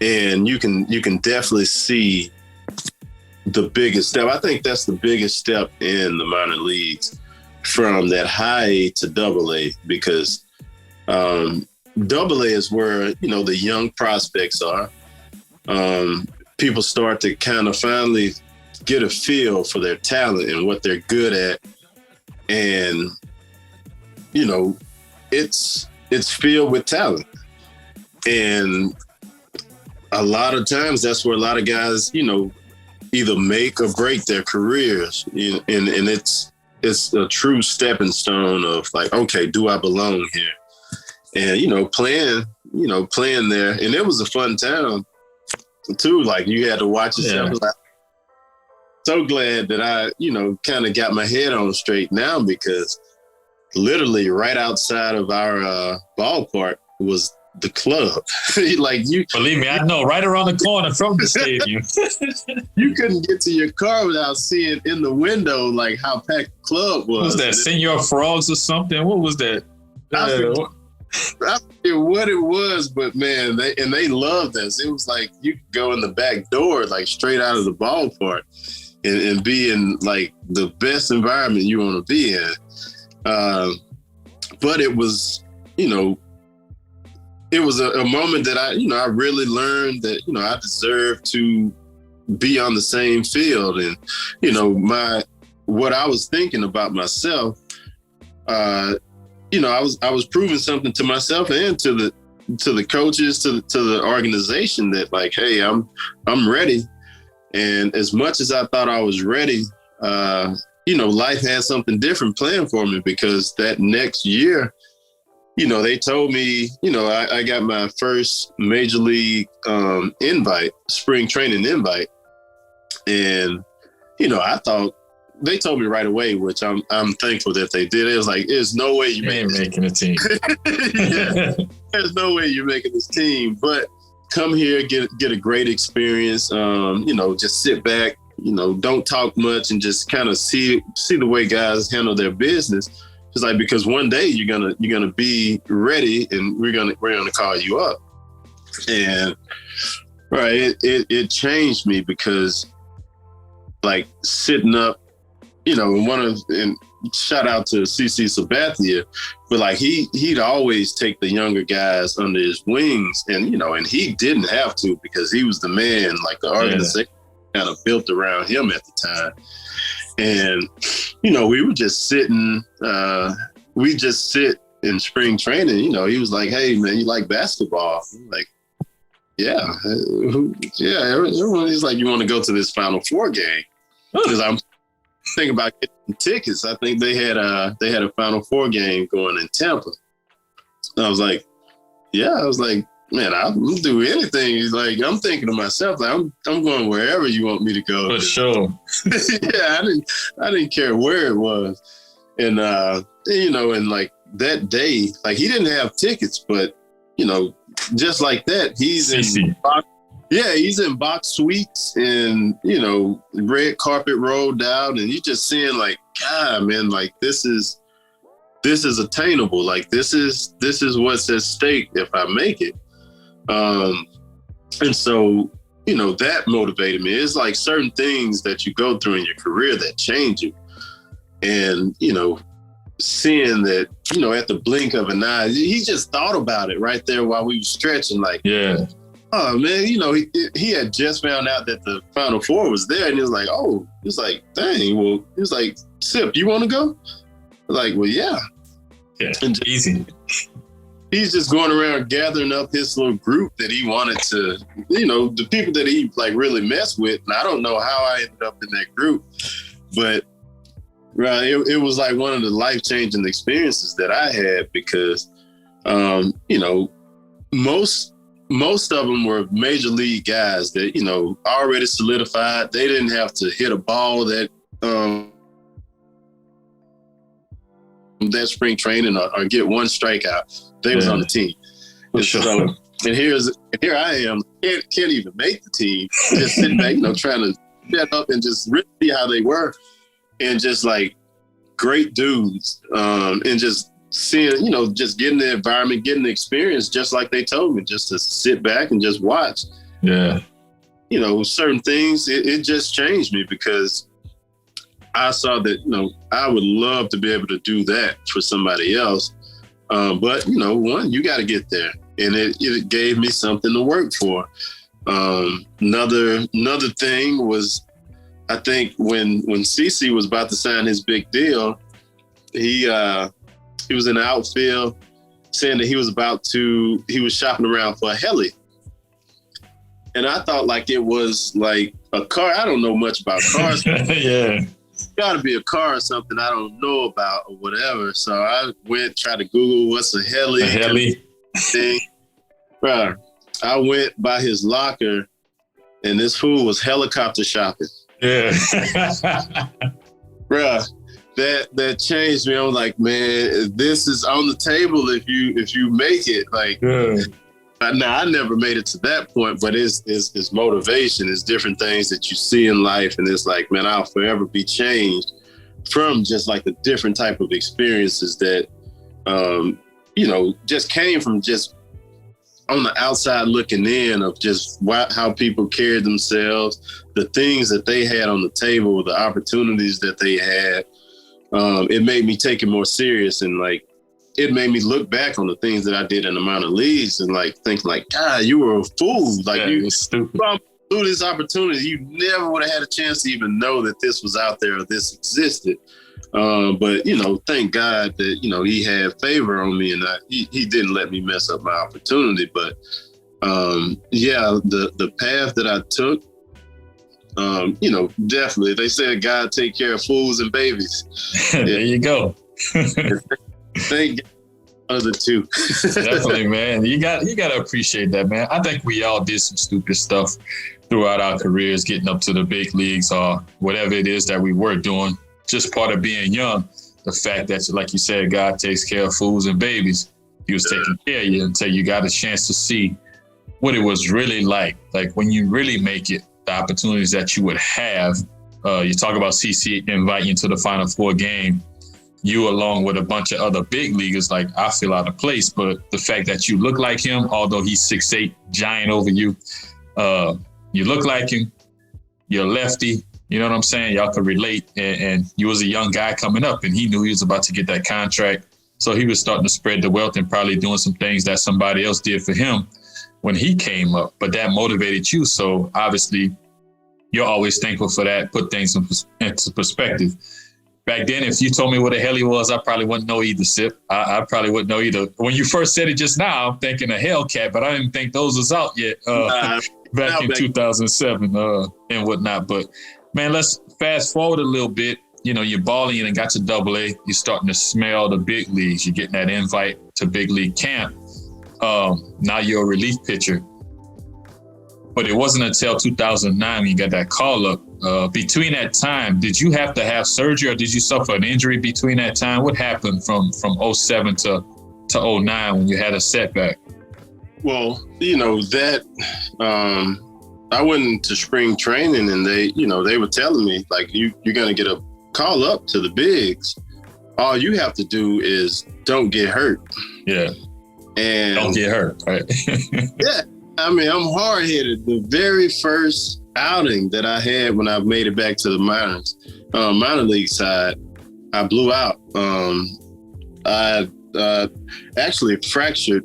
And you can definitely see the biggest step. I think that's the biggest step in the minor leagues, from that high A to AA, because AA is where, the young prospects are. People start to kind of finally get a feel for their talent and what they're good at. And, it's filled with talent. And a lot of times that's where a lot of guys, either make or break their careers. And it's a true stepping stone of okay, do I belong here? And, playing there. And it was a fun time too. You had to watch yourself. Yeah. So glad that I, kind of got my head on straight now, because literally right outside of our ballpark was the club. Believe me, I know, right around the corner from the stadium. You couldn't get to your car without seeing in the window how packed the club was. What was that, Senor Frogs or something? What was that? I forget what it was, but man, they loved us. It was you could go in the back door, straight out of the ballpark, and be in the best environment you want to be in. But it was, it was a moment that I really learned that, I deserve to be on the same field. And, what I was thinking about myself, I was proving something to myself and to the coaches, to the organization that like, hey, I'm ready. And as much as I thought I was ready, life had something different planned for me, because that next year, they told me, I got my first major league spring training invite. And, I thought, they told me right away, which I'm thankful that they did. It was like, there's no way you ain't making a team. Yeah, there's no way you're making this team. But come here, get a great experience. Just sit back. Don't talk much and just kind of see the way guys handle their business. It's like, because one day you're gonna be ready, and we're gonna call you up. And right, it changed me, because like sitting up. And shout out to CC Sabathia, but like he'd always take the younger guys under his wings, and and he didn't have to, because he was the man. Like the organization kind of built around him at the time, and we were just sitting. We just sit in spring training. He was like, "Hey man, you like basketball?" I'm like, yeah, yeah. Everyone, he's like, "You want to go to this Final Four game?" Because I'm thinking about getting tickets. I think they had a Final Four game going in Tampa. I was like, yeah. I was like, man, I'll do anything. He's like, I'm thinking to myself, like, I'm going wherever you want me to go. For sure. Yeah, I didn't care where it was. And and like that day, like he didn't have tickets, but just like that, he's in box suites, and red carpet rolled out, and you just seeing like, God, man, like this is attainable. Like this is what's at stake if I make it. And so that motivated me. It's like certain things that you go through in your career that change you, and seeing that at the blink of an eye, he just thought about it right there while we were stretching. Like, yeah. Oh man, he had just found out that the Final Four was there, and he was like, "Oh," he was like, "Dang." Well, he was like, "Sipp, you want to go?" Like, well, yeah. Yeah, and easy. He's just going around gathering up his little group that he wanted to, the people that he like really messed with. And I don't know how I ended up in that group, but right, it was like one of the life-changing experiences that I had, because, most of them were major league guys that, already solidified. They didn't have to hit a ball that spring training or get one strikeout. They was on the team. And, sure. And here I am, can't even make the team. Just sitting back, trying to set up and just really see how they were. And just like great dudes. And just seeing, just getting the environment, getting the experience, just like they told me, just to sit back and just watch. Yeah. Certain things, it just changed me, because I saw that, I would love to be able to do that for somebody else. But, one, you got to get there. And it gave me something to work for. Another thing was, I think when CC was about to sign his big deal, he was in the outfield saying that he was shopping around for a heli. And I thought like it was like a car. I don't know much about cars. Yeah. It's got to be a car or something I don't know about or whatever. So I tried to Google what's a heli. A heli. Thing. Bro, I went by his locker, and this fool was helicopter shopping. Yeah. Bro, that changed me. I was like, man, this is on the table if you make it. Like, now I never made it to that point, but it's motivation. It's different things that you see in life, and it's like, man, I'll forever be changed from just like the different type of experiences that, just came from just on the outside looking in of just how people carried themselves, the things that they had on the table, the opportunities that they had. It made me take it more serious, and like, it made me look back on the things that I did in the minor leagues and like think like, God, you were a fool. Like, you stupid. Blew this opportunity. You never would have had a chance to even know that this was out there or this existed. But, thank God that, he had favor on me and he didn't let me mess up my opportunity. But, the path that I took, definitely. They said God take care of fools and babies. There you go. Thank God. Other two. Definitely, man. You got to appreciate that, man. I think we all did some stupid stuff throughout our careers, getting up to the big leagues or whatever it is that we were doing. Just part of being young. The fact that, like you said, God takes care of fools and babies. He was taking care of you until you got a chance to see what it was really like. Like when you really make it, the opportunities that you would have. You talk about CC inviting you to the Final Four game. You, along with a bunch of other big leaguers, like I feel out of place. But the fact that you look like him, although he's 6'8", giant over you, you look like him. You're a lefty. You know what I'm saying? Y'all could relate. And you was a young guy coming up, and he knew he was about to get that contract. So he was starting to spread the wealth and probably doing some things that somebody else did for him when he came up. But that motivated you. So obviously, you're always thankful for that. Put things into perspective. Back then, if you told me what the hell he was, I probably wouldn't know either, Sipp. I probably wouldn't know either. When you first said it just now, I'm thinking a Hellcat, but I didn't think those was out yet back in 2007 and whatnot. But, man, let's fast forward a little bit. You're balling and got to AA. You're starting to smell the big leagues. You're getting that invite to big league camp. Now you're a relief pitcher. But it wasn't until 2009 when you got that call up. Between that time, did you have to have surgery or did you suffer an injury between that time? What happened from 07 to 09 when you had a setback? Well, that I went into spring training and they were telling me, like, you're going to get a call up to the bigs. All you have to do is don't get hurt. Yeah. And don't get hurt, right? Yeah. I mean, I'm hard-headed. The very first outing that I had when I made it back to the minor league side, I blew out. I actually fractured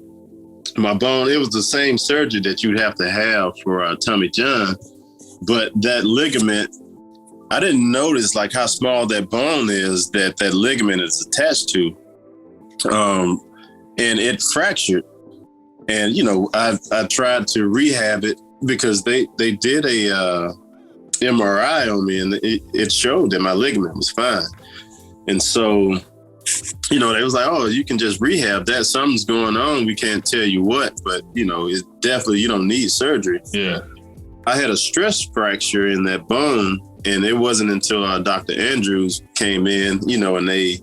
my bone. It was the same surgery that you'd have to have for Tommy John, but that ligament, I didn't notice like how small that bone is that ligament is attached to, and it fractured. And, I tried to rehab it because they did a MRI on me and it showed that my ligament was fine. And so, they was like, oh, you can just rehab that. Something's going on. We can't tell you what, but, it's definitely, you don't need surgery. Yeah. I had a stress fracture in that bone, and it wasn't until Dr. Andrews came in, and they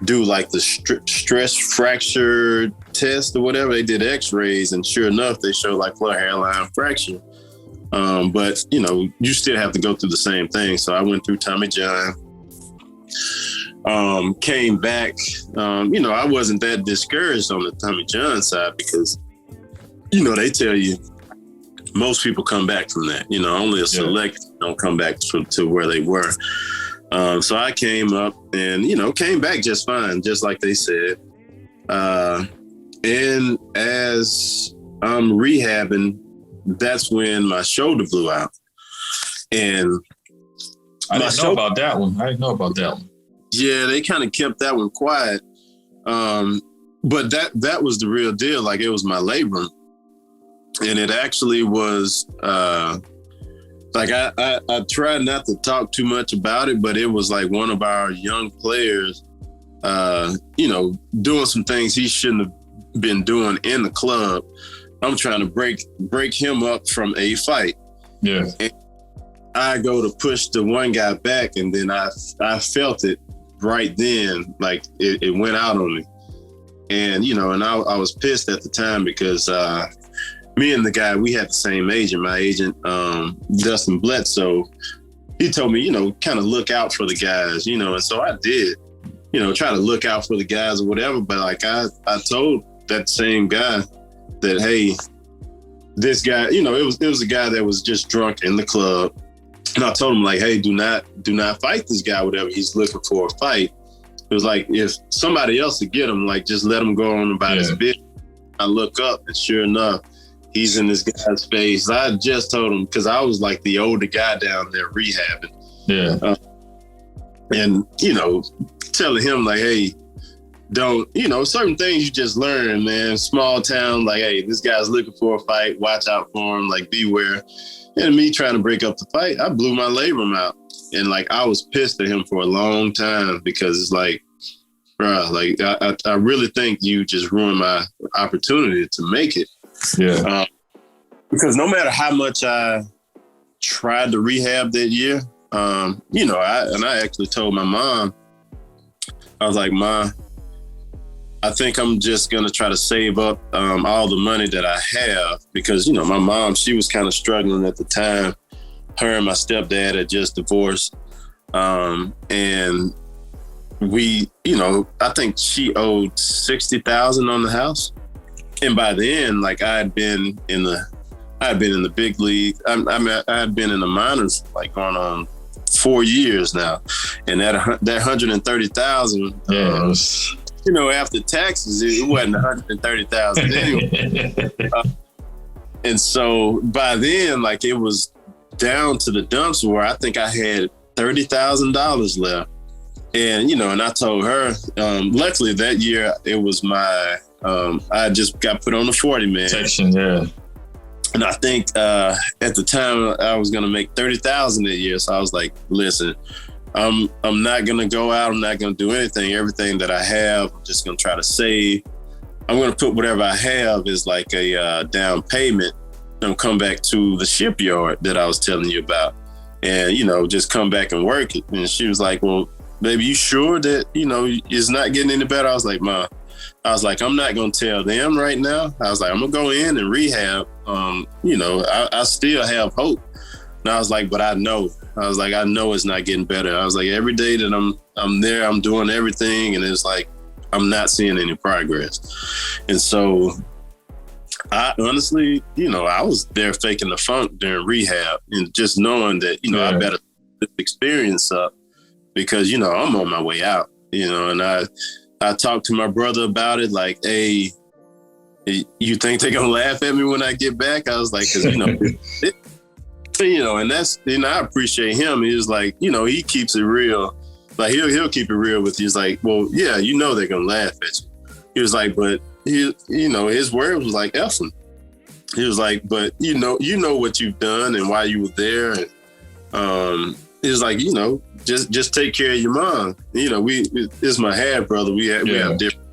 do like the stress fracture test or whatever. They did x-rays and sure enough, they showed like a hairline fracture. But you still have to go through the same thing. So I went through Tommy John, came back. I wasn't that discouraged on the Tommy John side because, they tell you most people come back from that, only a select don't come back to where they were. So I came up and, came back just fine, just like they said. And as I'm rehabbing, that's when my shoulder blew out. And I didn't know about that one. Yeah, they kind of kept that one quiet. But that was the real deal. Like, it was my labrum. And it actually was... I tried not to talk too much about it, but it was like one of our young players, doing some things he shouldn't have been doing in the club. I'm trying to break him up from a fight. Yeah. And I go to push the one guy back, and then I felt it right then, like it went out on me. And, and I was pissed at the time because me and the guy, we had the same agent. My agent, Dustin Bledsoe, he told me, kind of look out for the guys, and so I did, try to look out for the guys or whatever. But like I told that same guy that, hey, this guy, it was a guy that was just drunk in the club. And I told him, like, hey, do not fight this guy, whatever he's looking for a fight. It was like, if somebody else would get him, like, just let him go on about his business. I look up, and sure enough, he's in this guy's face. I just told him, because I was like the older guy down there rehabbing. Yeah. And, telling him like, hey, don't, certain things you just learn, man. Small town, like, hey, this guy's looking for a fight. Watch out for him. Like, beware. And me trying to break up the fight, I blew my labrum out. And like, I was pissed at him for a long time because it's like, bruh, like, I really think you just ruined my opportunity to make it. Yeah. Because no matter how much I tried to rehab that year, I actually told my mom, I was like, Ma, I think I'm just going to try to save up all the money that I have because, my mom, she was kind of struggling at the time. Her and my stepdad had just divorced. And we, I think she owed $60,000 on the house. And by then, like I had been in the big league. I had been in the minors like going on 4 years now. And that $130,000, after taxes, it wasn't $130,000 anyway. And so by then, like it was down to the dumps where I think I had $30,000 left. And, and I told her, luckily that year it was my, I just got put on the 40-man. Section, yeah. And I think at the time I was going to make $30,000 a year. So I was like, listen, I'm not going to go out. I'm not going to do anything. Everything that I have, I'm just going to try to save. I'm going to put whatever I have as like a down payment and come back to the shipyard that I was telling you about and, just come back and work it. And she was like, well, baby, you sure that, it's not getting any better? I was like, Ma, I'm not going to tell them right now. I was like, I'm going to go in and rehab. I still have hope. And I was like, but I know it's not getting better. I was like, every day that I'm there, I'm doing everything. And it's like, I'm not seeing any progress. And so I honestly, I was there faking the funk during rehab and just knowing that, I better put this experience up because, I'm on my way out, and I talked to my brother about it. Like, hey, you think they're going to laugh at me when I get back? I was like, cause and that's, I appreciate him. He was like, he keeps it real. Like he'll keep it real with you. He's like, well, yeah, they're going to laugh at you. He was like, but his word was like, effing. He was like, but you know what you've done and why you were there. And he was like, just take care of your mom. It's my half brother. We have different.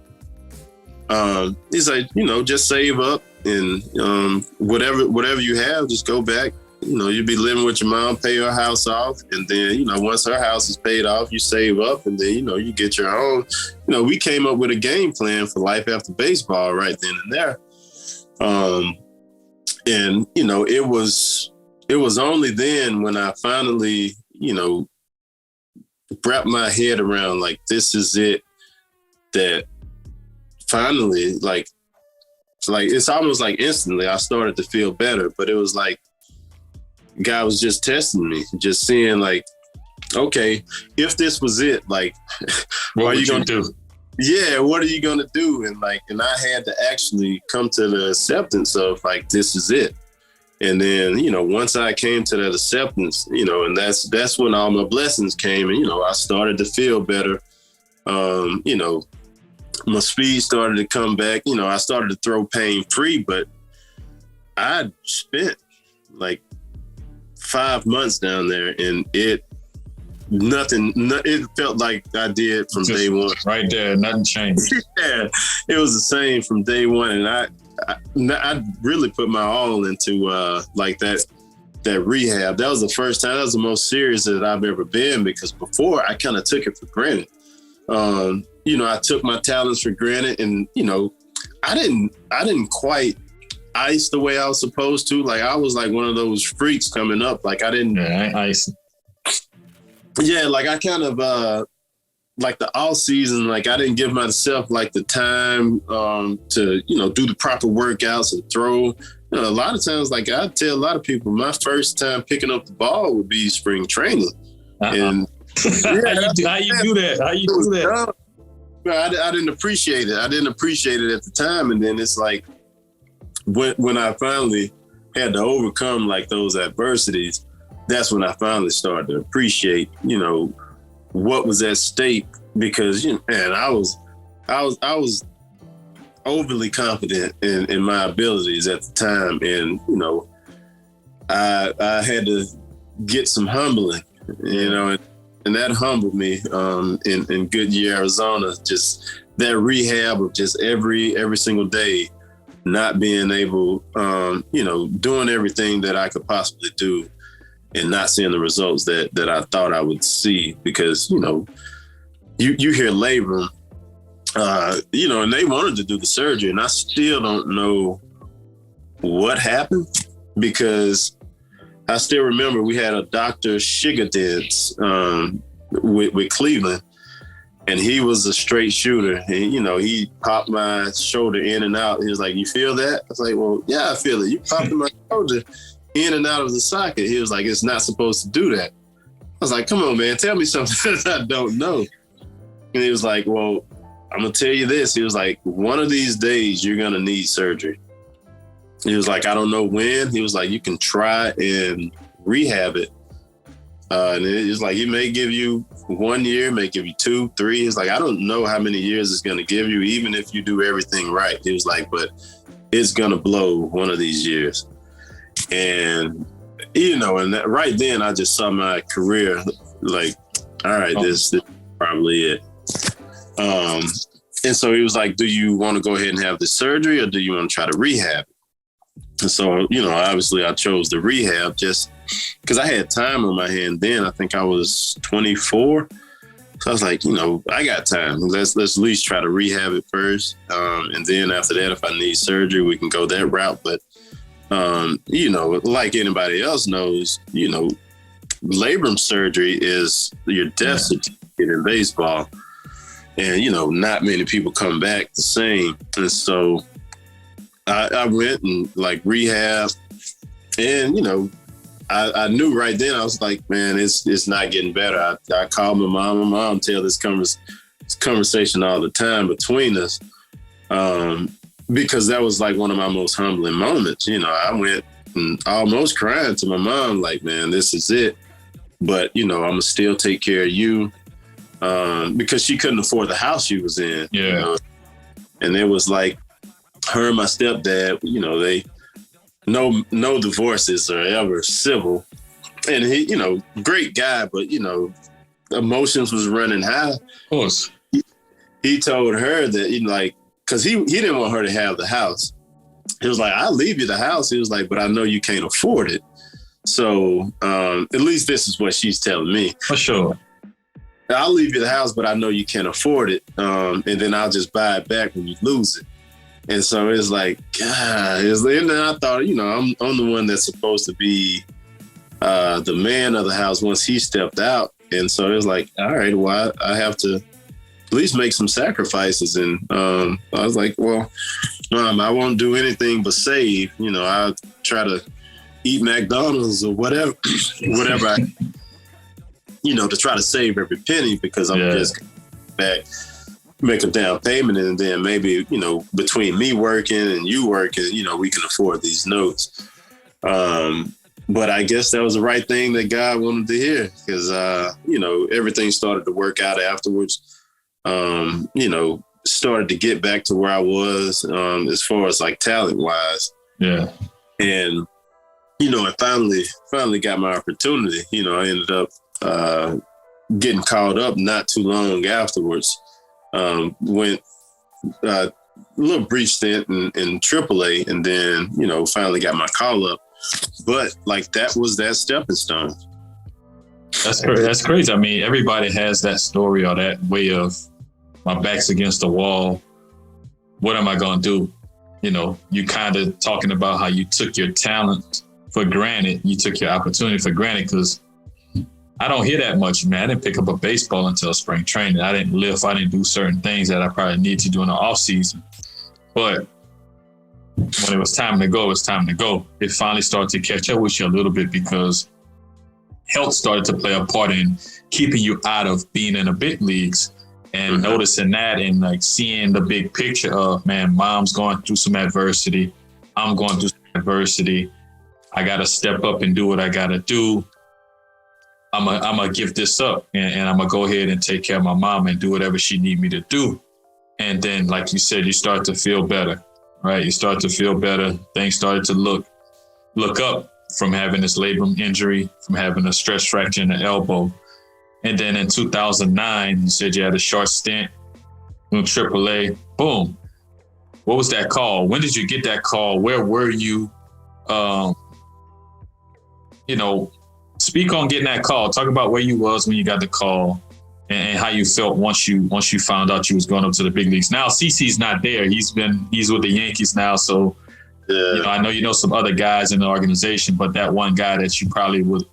He's like, just save up and whatever you have, just go back. You'll be living with your mom, pay her house off. And then, once her house is paid off, you save up and then, you get your own. We came up with a game plan for life after baseball right then and there. And, it was only then when I finally, wrapped my head around like, this is it, that finally, like it's almost like instantly I started to feel better, but it was like, God was just testing me, just seeing like, okay, if this was it, like, what are you going to do? Yeah, what are you going to do? And I had to actually come to the acceptance of like, this is it. And then, once I came to that acceptance, and that's when all my blessings came and, I started to feel better. My speed started to come back. I started to throw pain free, but I spent like 5 months down there and it felt like I did from just day one. Right there, nothing changed. Yeah, it was the same from day one. And I really put my all into like that rehab. That was the first time, that was the most serious that I've ever been because before I kind of took it for granted. I took my talents for granted and, I didn't quite ice the way I was supposed to. Like I was like one of those freaks coming up. Like I didn't ice. Yeah, like I kind of like the off season, like I didn't give myself like the time to, do the proper workouts and throw. A lot of times, like I tell a lot of people, my first time picking up the ball would be spring training. And how you do that? I didn't appreciate it. I didn't appreciate it at the time. And then it's like when I finally had to overcome like those adversities, that's when I finally started to appreciate, what was at stake, because man, I was overly confident in my abilities at the time, and I had to get some humbling, and that humbled me in Goodyear, Arizona. Just that rehab of just every single day, not being able, doing everything that I could possibly do, and not seeing the results that I thought I would see, because you hear labrum, and they wanted to do the surgery, and I still don't know what happened, because I still remember we had a Dr. Shigadens with Cleveland, and he was a straight shooter. And, he popped my shoulder in and out. He was like, "You feel that?" I was like, "Well, yeah, I feel it. You popped my shoulder in and out of the socket." He was like, "It's not supposed to do that." I was like, "Come on, man, tell me something that I don't know." And he was like, "Well, I'm going to tell you this." He was like, "One of these days, you're going to need surgery." He was like, "I don't know when." He was like, "You can try and rehab it." And it was like, it may give you 1 year, may give you 2, 3. It's like, I don't know how many years it's going to give you, even if you do everything right. He was like, but it's going to blow one of these years. And, and right then I just saw my career like, all right, this is probably it. And so he was like, "Do you want to go ahead and have the surgery, or do you want to try to rehab?" And so, obviously I chose the rehab just because I had time on my hand then. I think I was 24. So I was like, I got time. Let's at least try to rehab it first. And then after that, if I need surgery, we can go that route. But, like anybody else knows, labrum surgery is your death certificate in baseball. And, not many people come back the same. And so I went and like rehab, and, I knew right then, I was like, man, it's not getting better. I called my mom. My mom tell this conversation all the time between us, because that was like one of my most humbling moments. I went and almost crying to my mom, like, man, this is it. But, I'm going to still take care of you. Because she couldn't afford the house she was in. Yeah. And it was like her and my stepdad, they no divorces are ever civil. And he, great guy, but, emotions was running high. Of course. He told her that, because he didn't want her to have the house. He was like, "I'll leave you the house." He was like, "But I know you can't afford it." So at least this is what she's telling me. For sure. "I'll leave you the house, but I know you can't afford it. And then I'll just buy it back when you lose it." And so it's like, God. And then I thought, I'm the one that's supposed to be the man of the house once he stepped out. And so it was like, all right, well, I have to at least make some sacrifices. And I was like, well, I won't do anything but save. I'll try to eat McDonald's or whatever, to try to save every penny, because I'm just back, make a down payment, and then maybe, between me working and you working, we can afford these notes. But I guess that was the right thing that God wanted to hear, because, everything started to work out afterwards. Started to get back to where I was as far as like talent wise. Yeah. And, I finally got my opportunity. I ended up getting called up not too long afterwards. Went a little brief stint in AAA, and then, finally got my call up. But like that was that stepping stone. That's crazy. I mean, everybody has that story or that way of, my back's against the wall. What am I going to do? You kind of talking about how you took your talent for granted. You took your opportunity for granted, because I don't hear that much, man. I didn't pick up a baseball until spring training. I didn't lift. I didn't do certain things that I probably need to do in the off season. But when it was time to go, it was time to go. It finally started to catch up with you a little bit, because health started to play a part in keeping you out of being in the big leagues, and noticing that, and like seeing the big picture of, man, mom's going through some adversity. I'm going through some adversity. I got to step up and do what I got to do. I'm gonna give this up and I'm gonna go ahead and take care of my mom and do whatever she need me to do. And then, like you said, you start to feel better, right? You start to feel better. Things started to look up from having this labrum injury, from having a stress fracture in the elbow. And then in 2009, you said you had a short stint in AAA. Boom. What was that call? When did you get that call? Where were you? Speak on getting that call. Talk about where you was when you got the call and how you felt once you found out you was going up to the big leagues. Now CeCe's not there. He's with the Yankees now. So, I know some other guys in the organization, but that one guy that you probably would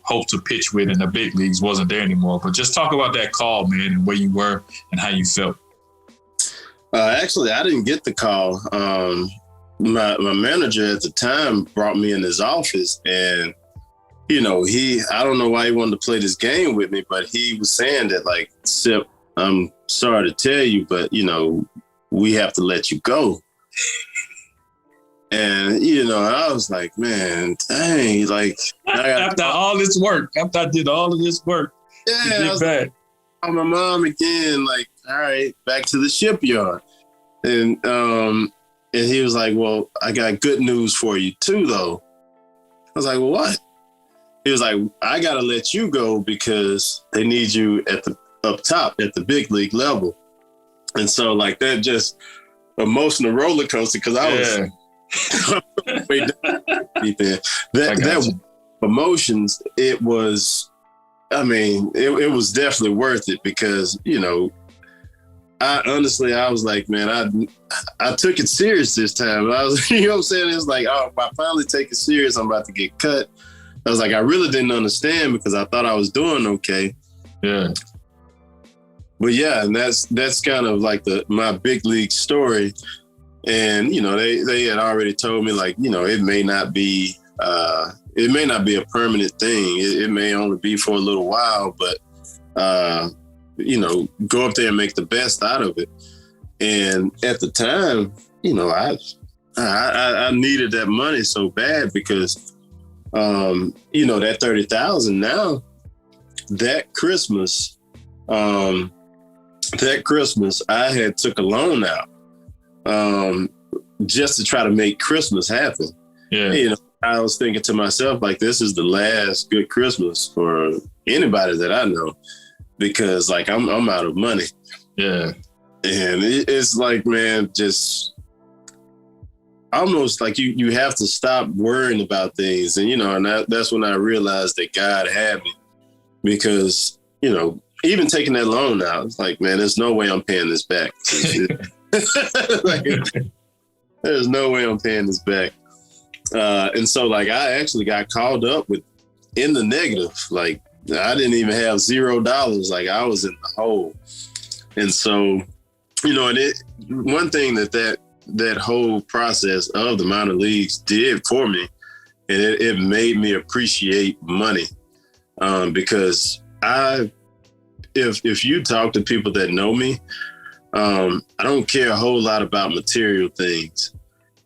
hope to pitch with in the big leagues wasn't there anymore. But just talk about that call, man, and where you were and how you felt. Actually, I didn't get the call. My manager at the time brought me in his office, and I don't know why he wanted to play this game with me, but he was saying that, like, Sipp, I'm sorry to tell you, but, we have to let you go. And, I was like, man, dang, like. After all this work, after I did all of this work. Yeah, I was like, oh, my mom again, like, all right, back to the shipyard. And he was like, well, I got good news for you too, though. I was like, well, what? He was like, I got to let you go because they need you up top at the big league level. And so, like, that just emotional roller coaster, because I was way down deep in. That emotions, it was, it was definitely worth it because, I was like, man, I took it serious this time. I was, what I'm saying? It's like, oh, if I finally take it serious, I'm about to get cut. I was like, I really didn't understand because I thought I was doing okay. Yeah. But yeah, and that's kind of like my big league story. And, they had already told me, like, it may not be a permanent thing. It may only be for a little while, but, go up there and make the best out of it. And at the time, I needed that money so bad because, that 30,000 now, that Christmas, I had took a loan out, just to try to make Christmas happen. Yeah. I was thinking to myself, like, this is the last good Christmas for anybody that I know because, like, I'm out of money. Yeah. And it's like, man, just almost like you have to stop worrying about things. And, and that's when I realized that God had me because, even taking that loan out, it's like, man, there's no way I'm paying this back. Like, there's no way I'm paying this back. And so, like, I actually got called up in the negative. Like, I didn't even have $0. Like, I was in the hole. And so, and one thing that whole process of the minor leagues did for me, and it made me appreciate money, because if you talk to people that know me, I don't care a whole lot about material things,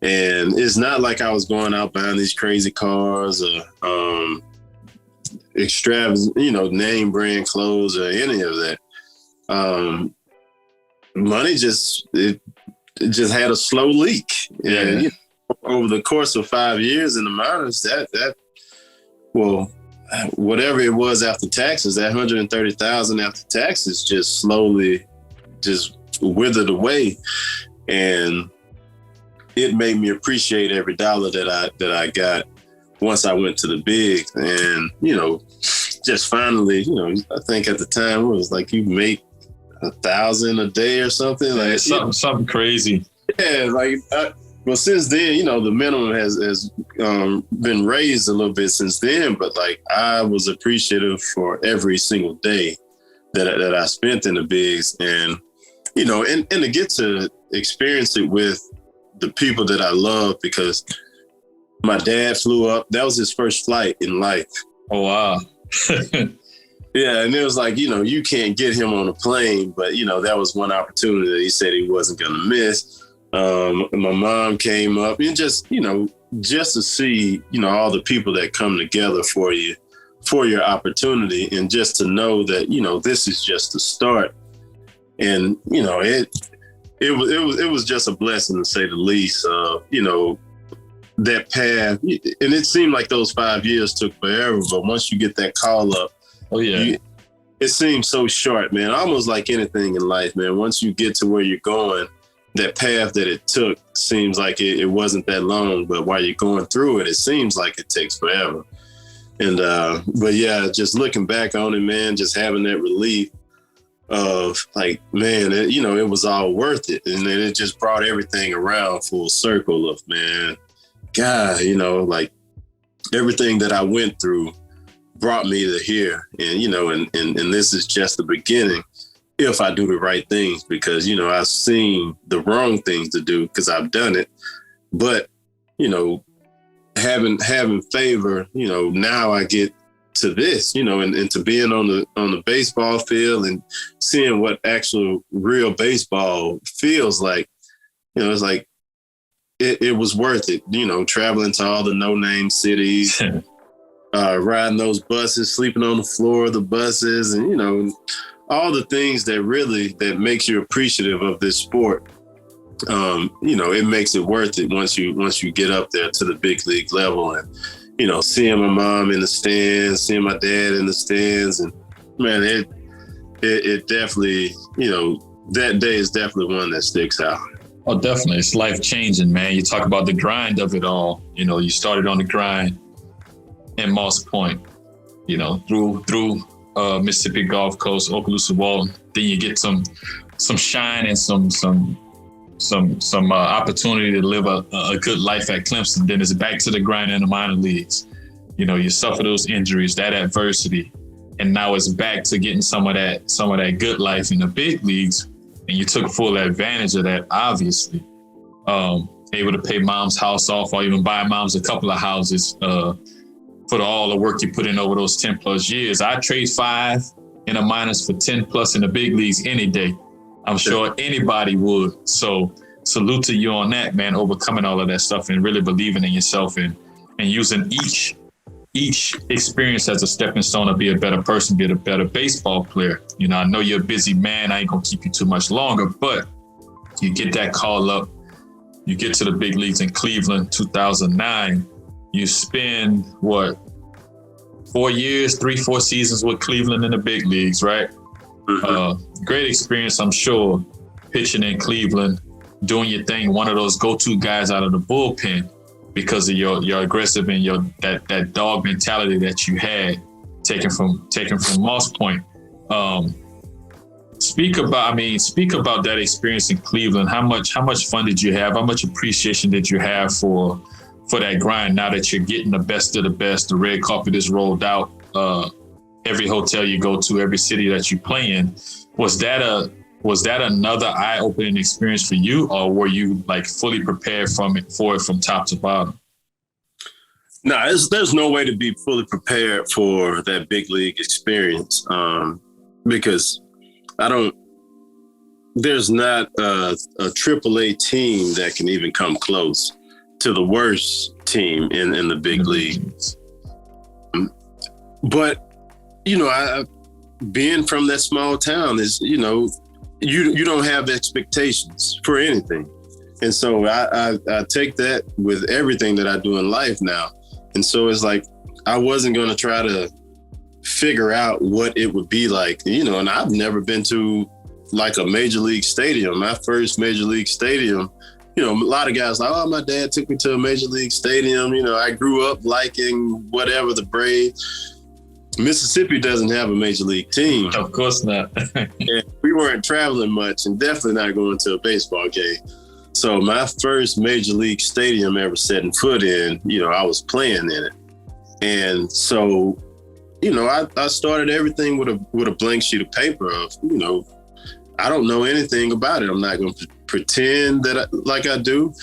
and it's not like I was going out buying these crazy cars or extravagant, name brand clothes or any of that. Money it just had a slow leak. Yeah. And, over the course of 5 years in the minors, whatever it was after taxes, that $130,000 after taxes just slowly just withered away. And it made me appreciate every dollar that I got once I went to the big. And, just finally, I think at the time it was like you make $1,000 a day or something. Like something crazy. Yeah, like since then, the minimum has been raised a little bit since then. But like I was appreciative for every single day that I spent in the bigs, and and to get to experience it with the people that I love, because my dad flew up. That was his first flight in life. Oh wow. Yeah, and it was like, you can't get him on a plane, but, that was one opportunity that he said he wasn't going to miss. My mom came up and just to see, all the people that come together for you for your opportunity, and just to know that, you know, this is just the start. And, you know, it was just a blessing, to say the least. You know, that path, and it seemed like those 5 years took forever, but once you get that call up, it seems so short, man. Almost like anything in life, man. Once you get to where you're going, that path that it took seems like it wasn't that long, but while you're going through it, it seems like it takes forever. And, but yeah, just looking back on it, man, just having that relief of like, man, you know, it was all worth it. And then it just brought everything around full circle of, man, God, you know, like everything that I went through brought me to here. And, you know, and this is just the beginning if I do the right things, because, you know, I've seen the wrong things to do because I've done it. But, you know, having favor, you know, now I get to this, you know, and to being on the baseball field and seeing what actual real baseball feels like, you know, it's like, it was worth it, you know, traveling to all the no-name cities, riding those buses, sleeping on the floor of the buses, and, you know, all the things that makes you appreciative of this sport. You know, it makes it worth it once you get up there to the big league level, and, you know, seeing my mom in the stands, seeing my dad in the stands, and man, it definitely, you know, that day is definitely one that sticks out. Oh, definitely. It's life changing, man. You talk about the grind of it all. You know, you started on the grind in Moss Point, you know, through Mississippi Gulf Coast, Okaloosa Walton. Then you get some shine and some opportunity to live a good life at Clemson. Then it's back to the grind in the minor leagues. You know, you suffer those injuries, that adversity, and now it's back to getting some of that good life in the big leagues. And you took full advantage of that, obviously. Able to pay mom's house off, or even buy mom's a couple of houses for all the work you put in over those 10 plus years. I trade 5 in the minors for 10 plus in the big leagues any day. I'm sure anybody would. So salute to you on that, man, overcoming all of that stuff and really believing in yourself and using each experience as a stepping stone to be a better person, be a better baseball player. You know, I know you're a busy man. I ain't gonna keep you too much longer, but you get that call up, you get to the big leagues in Cleveland, 2009. You spend, 4 years, 3-4 seasons with Cleveland in the big leagues, right? Mm-hmm. Great experience, I'm sure, pitching in Cleveland, doing your thing, one of those go-to guys out of the bullpen, because of your aggressive and that dog mentality that you had taken from Moss Point. Speak about that experience in Cleveland. How much fun did you have? How much appreciation did you have for that grind now that you're getting the best of the best? The red carpet is rolled out. Every hotel you go to, every city that you play in. Was that another eye-opening experience for you, or were you like fully prepared for it from top to bottom? No, there's no way to be fully prepared for that big league experience, because there's not a AAA team that can even come close to the worst team in the big leagues. But, you know, being from that small town is, you know, you don't have expectations for anything. And so I take that with everything that I do in life now. And so it's like, I wasn't going to try to figure out what it would be like, you know, and I've never been to like a major league stadium. My first major league stadium, you know, a lot of guys like, oh, my dad took me to a major league stadium. You know, I grew up liking whatever, the Braves. Mississippi doesn't have a major league team. Of course not. And we weren't traveling much, and definitely not going to a baseball game. So my first major league stadium ever setting foot in, you know, I was playing in it. And so, you know, I started everything with a blank sheet of paper of, you know, I don't know anything about it. I'm not going to pretend that like I do.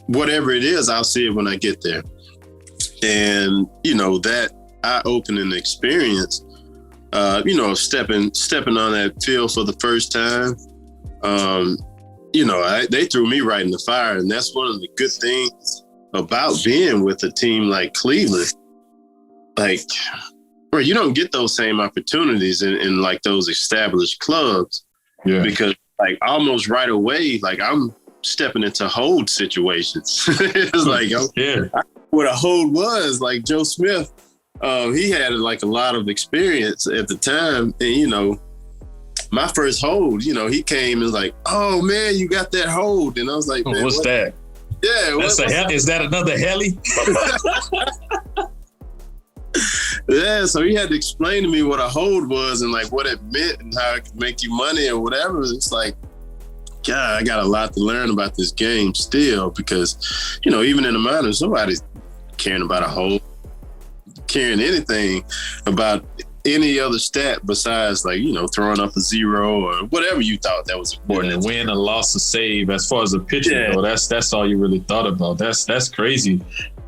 Whatever it is, I'll see it when I get there. And, you know, that eye-opening experience, you know, stepping on that field for the first time, you know, they threw me right in the fire. And that's one of the good things about being with a team like Cleveland. like, bro, you don't get those same opportunities in like those established clubs. Yeah. Because like almost right away, like I'm stepping into hold situations. It's like, what a hold was. Like Joe Smith, he had like a lot of experience at the time. And, you know, my first hold, you know, he came and was like, oh man, you got that hold. And I was like, man, what's that? Yeah. Is that another heli? Yeah, so he had to explain to me what a hold was and like what it meant and how it could make you money or whatever. It's like, God, I got a lot to learn about this game still because, you know, even in the minors, nobody's caring about a hold, caring anything about any other stat besides like, you know, throwing up a zero or whatever you thought that was important. Yeah, win, a loss, a save. As far as the pitcher, though, that's all you really thought about. That's crazy.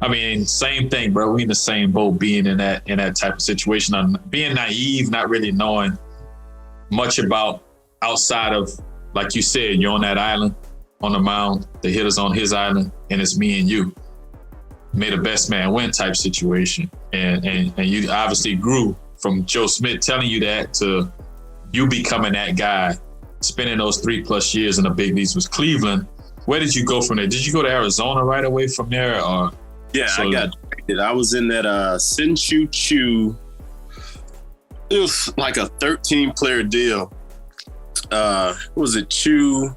I mean, same thing, bro. We in the same boat being in that type of situation. I'm being naive, not really knowing much about outside of, like you said, you're on that island, on the mound, the hitter's on his island, and it's me and you. Made a best man win type situation. And you obviously grew from Joe Smith telling you that to you becoming that guy, spending those 3+ years in the big leagues with Cleveland. Where did you go from there? Did you go to Arizona right away from there? Or yeah, I got drafted. I was in that Sinshu Chu. It was like a 13-player deal. Was it Chu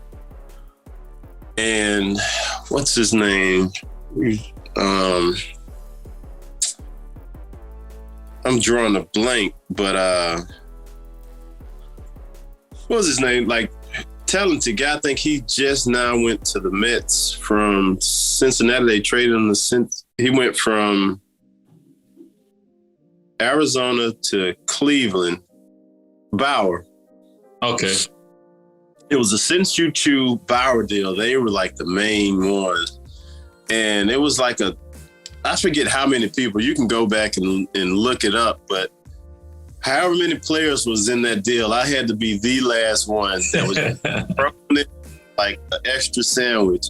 and what's his name? I'm drawing a blank, but what was his name? Like, talented guy. I think he just now went to the Mets from Cincinnati. They traded him he went from Arizona to Cleveland. Bauer. Okay. It was a Sinshu Chu Bauer deal. They were like the main ones. And it was like I forget how many people. You can go back and look it up, but however many players was in that deal, I had to be the last one that was thrown in like an extra sandwich.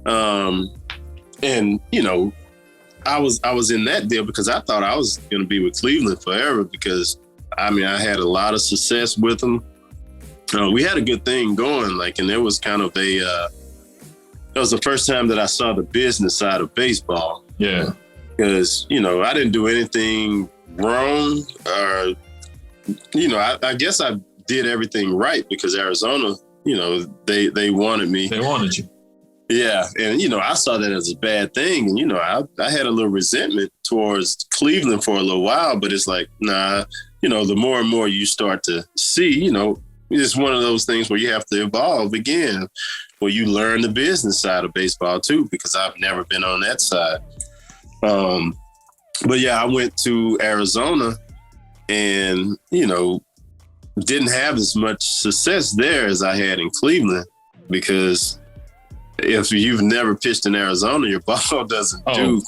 And, you know, I was in that deal because I thought I was going to be with Cleveland forever because, I mean, I had a lot of success with them. We had a good thing going, like, and it was kind of it was the first time that I saw the business side of baseball. Yeah. Because, you know, I didn't do anything wrong or, you know, I guess I did everything right because Arizona, you know, they wanted me. They wanted you. Yeah. And, you know, I saw that as a bad thing. And, you know, I had a little resentment towards Cleveland for a little while, but it's like, nah, you know, the more and more you start to see, you know, it's one of those things where you have to evolve again, where you learn the business side of baseball too, because I've never been on that side. But yeah, I went to Arizona and, you know, didn't have as much success there as I had in Cleveland because if you've never pitched in Arizona, your ball doesn't do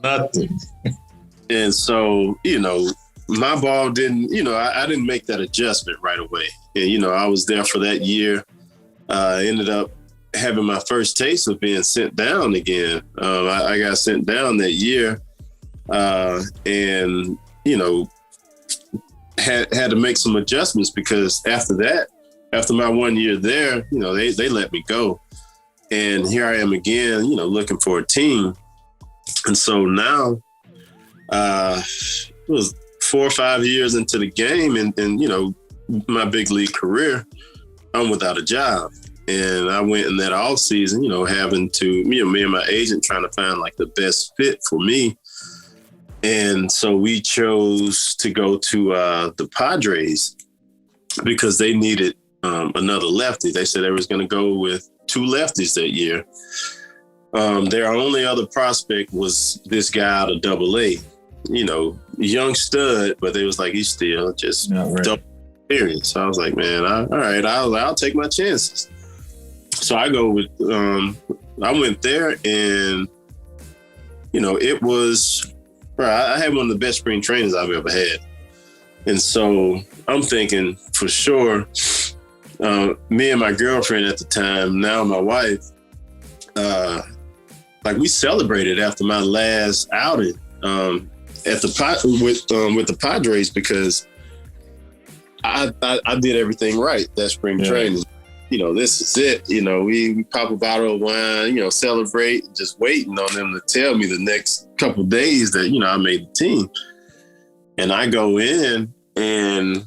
nothing. And so, you know, my ball didn't, you know, I didn't make that adjustment right away. And, you know, I was there for that year. Ended up having my first taste of being sent down again. I got sent down that year and, you know, had to make some adjustments because after my 1 year there, you know, they let me go. And here I am again, you know, looking for a team. And so now it was 4 or 5 years into the game and, you know, my big league career, I'm without a job. And I went in that off season, you know, having to, me and my agent trying to find like the best fit for me. And so we chose to go to the Padres because they needed another lefty. They said they was going to go with 2 lefties that year. Their only other prospect was this guy out of AA, you know, young stud, but they was like, he's still just double experience. So I was like, man, all right, I'll take my chances. So I go with, I went there and, you know, it was, bro, I had one of the best spring trainings I've ever had. And so I'm thinking for sure, me and my girlfriend at the time, now my wife, like we celebrated after my last outing. at with the Padres because I did everything right that spring training. You know, this is it. You know, we pop a bottle of wine, you know, celebrate, just waiting on them to tell me the next couple of days that, you know, I made the team. And I go in and,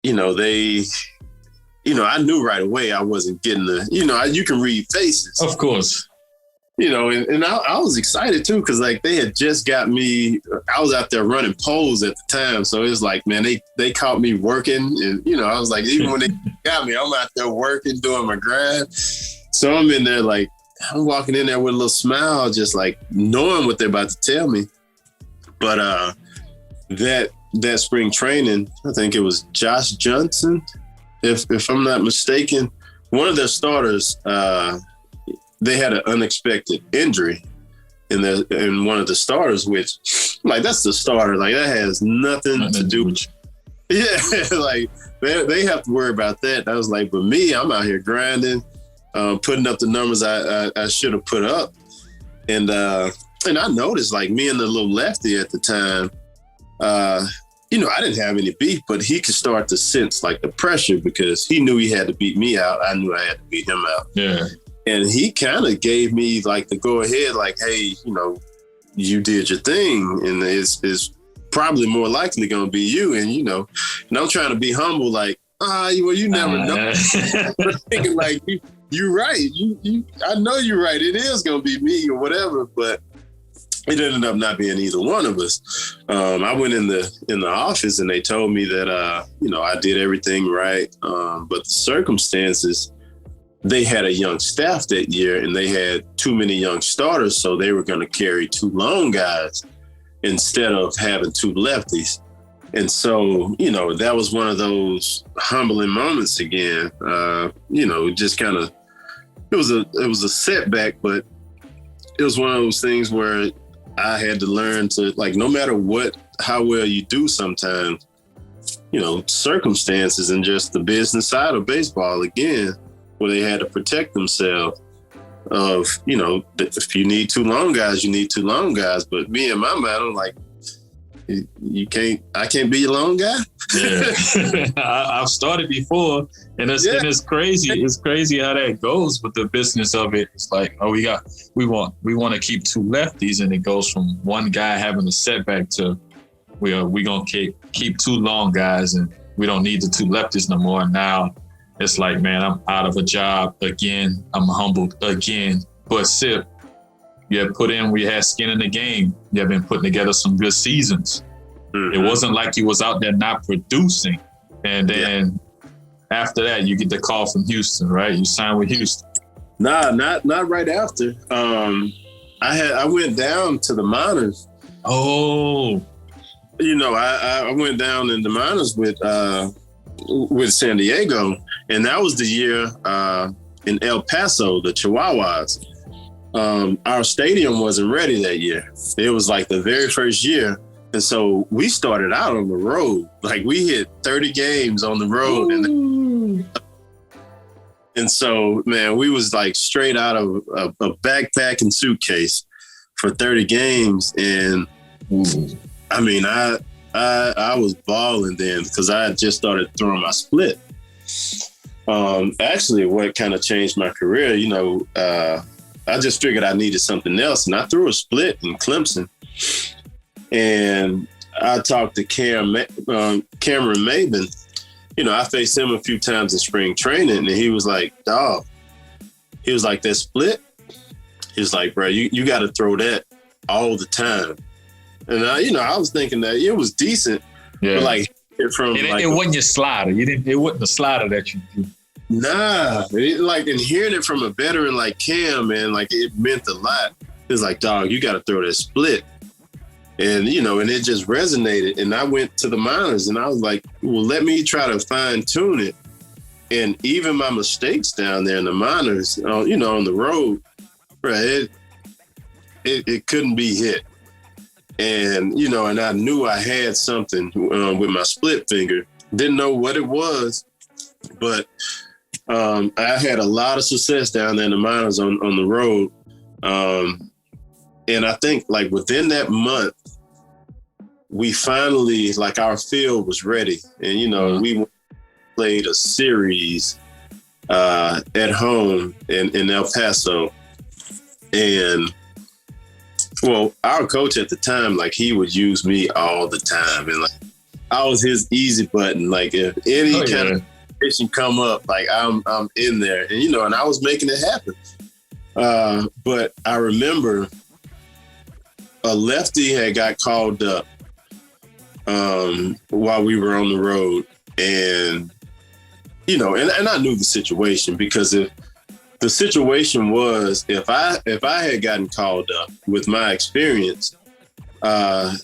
you know, I knew right away I wasn't getting you can read faces. Of course. You know, and I was excited too, because like they had just got me, I was out there running poles at the time. So it was like, man, they caught me working. And, you know, I was like, even when they got me, I'm out there working, doing my grind. So I'm in there like, I'm walking in there with a little smile, just like knowing what they're about to tell me. But that spring training, I think it was Josh Johnson, if I'm not mistaken, one of their starters, they had an unexpected injury in one of the starters, which, like, that's the starter. Like, that has nothing to do with you. Yeah, like, they have to worry about that. I was like, but me, I'm out here grinding, putting up the numbers I should have put up. And I noticed, like, me and the little lefty at the time, you know, I didn't have any beef, but he could start to sense, like, the pressure because he knew he had to beat me out. I knew I had to beat him out. Yeah. And he kind of gave me like the go ahead, like, hey, you know, you did your thing and it's probably more likely going to be you. And, you know, and I'm trying to be humble, like, well, you never know. Thinking like, you're right. I know you're right. It is going to be me or whatever, but it ended up not being either one of us. I went in the office and they told me that, you know, I did everything right. But the circumstances, they had a young staff that year and they had too many young starters. So they were going to carry 2 long guys instead of having 2 lefties. And so, you know, that was one of those humbling moments again. You know, just kind of, it was a setback, but it was one of those things where I had to learn to, like, no matter how well you do sometimes, you know, circumstances and just the business side of baseball again, where they had to protect themselves of, you know, if you need 2 long guys, you need 2 long guys. But me and my mind, I'm like, I can't be your long guy. Yeah. I've started before and it's crazy. It's crazy how that goes with the business of it. It's like, oh, we want to keep 2 lefties and it goes from one guy having a setback to we're going to keep 2 long guys and we don't need the 2 lefties no more. Now, it's like, man, I'm out of a job again. I'm humbled again. But Sipp, we had skin in the game. You have been putting together some good seasons. Mm-hmm. It wasn't like you was out there not producing. And then after that, you get the call from Houston, right? You signed with Houston. Nah, not right after. I went down to the minors. Oh. You know, I went down in the minors with San Diego. And that was the year in El Paso, the Chihuahuas. Our stadium wasn't ready that year. It was like the very first year. And so we started out on the road. Like we hit 30 games on the road. And so, man, we was like straight out of a backpack and suitcase for 30 games. And I mean, I was balling then because I had just started throwing my split. Actually, what kind of changed my career, you know, I just figured I needed something else. And I threw a split in Clemson. And I talked to Cameron Maben. You know, I faced him a few times in spring training. And he was like, dog, he was like, that split? He was like, bro, you got to throw that all the time. And I was thinking that it was decent. Yeah. But like, it wasn't your slider. It wasn't the slider that you do. Nah, and hearing it from a veteran like Cam, man, like it meant a lot. It's like, dog, you got to throw that split. And, you know, and it just resonated. And I went to the minors and I was like, well, let me try to fine tune it. And even my mistakes down there in the minors, you know, on the road, right, it couldn't be hit. And, you know, and I knew I had something with my split finger. Didn't know what it was, but I had a lot of success down there in the minors on the road. And I think like within that month, we finally, like our field was ready. And, you know, we played a series at home in El Paso. And well, our coach at the time, like he would use me all the time. And like I was his easy button. Like if any kind of situation come up, like I'm in there. And, you know, and I was making it happen. But I remember a lefty had got called up while we were on the road. And, you know, and I knew the situation, because if the situation was, if I had gotten called up with my experience, I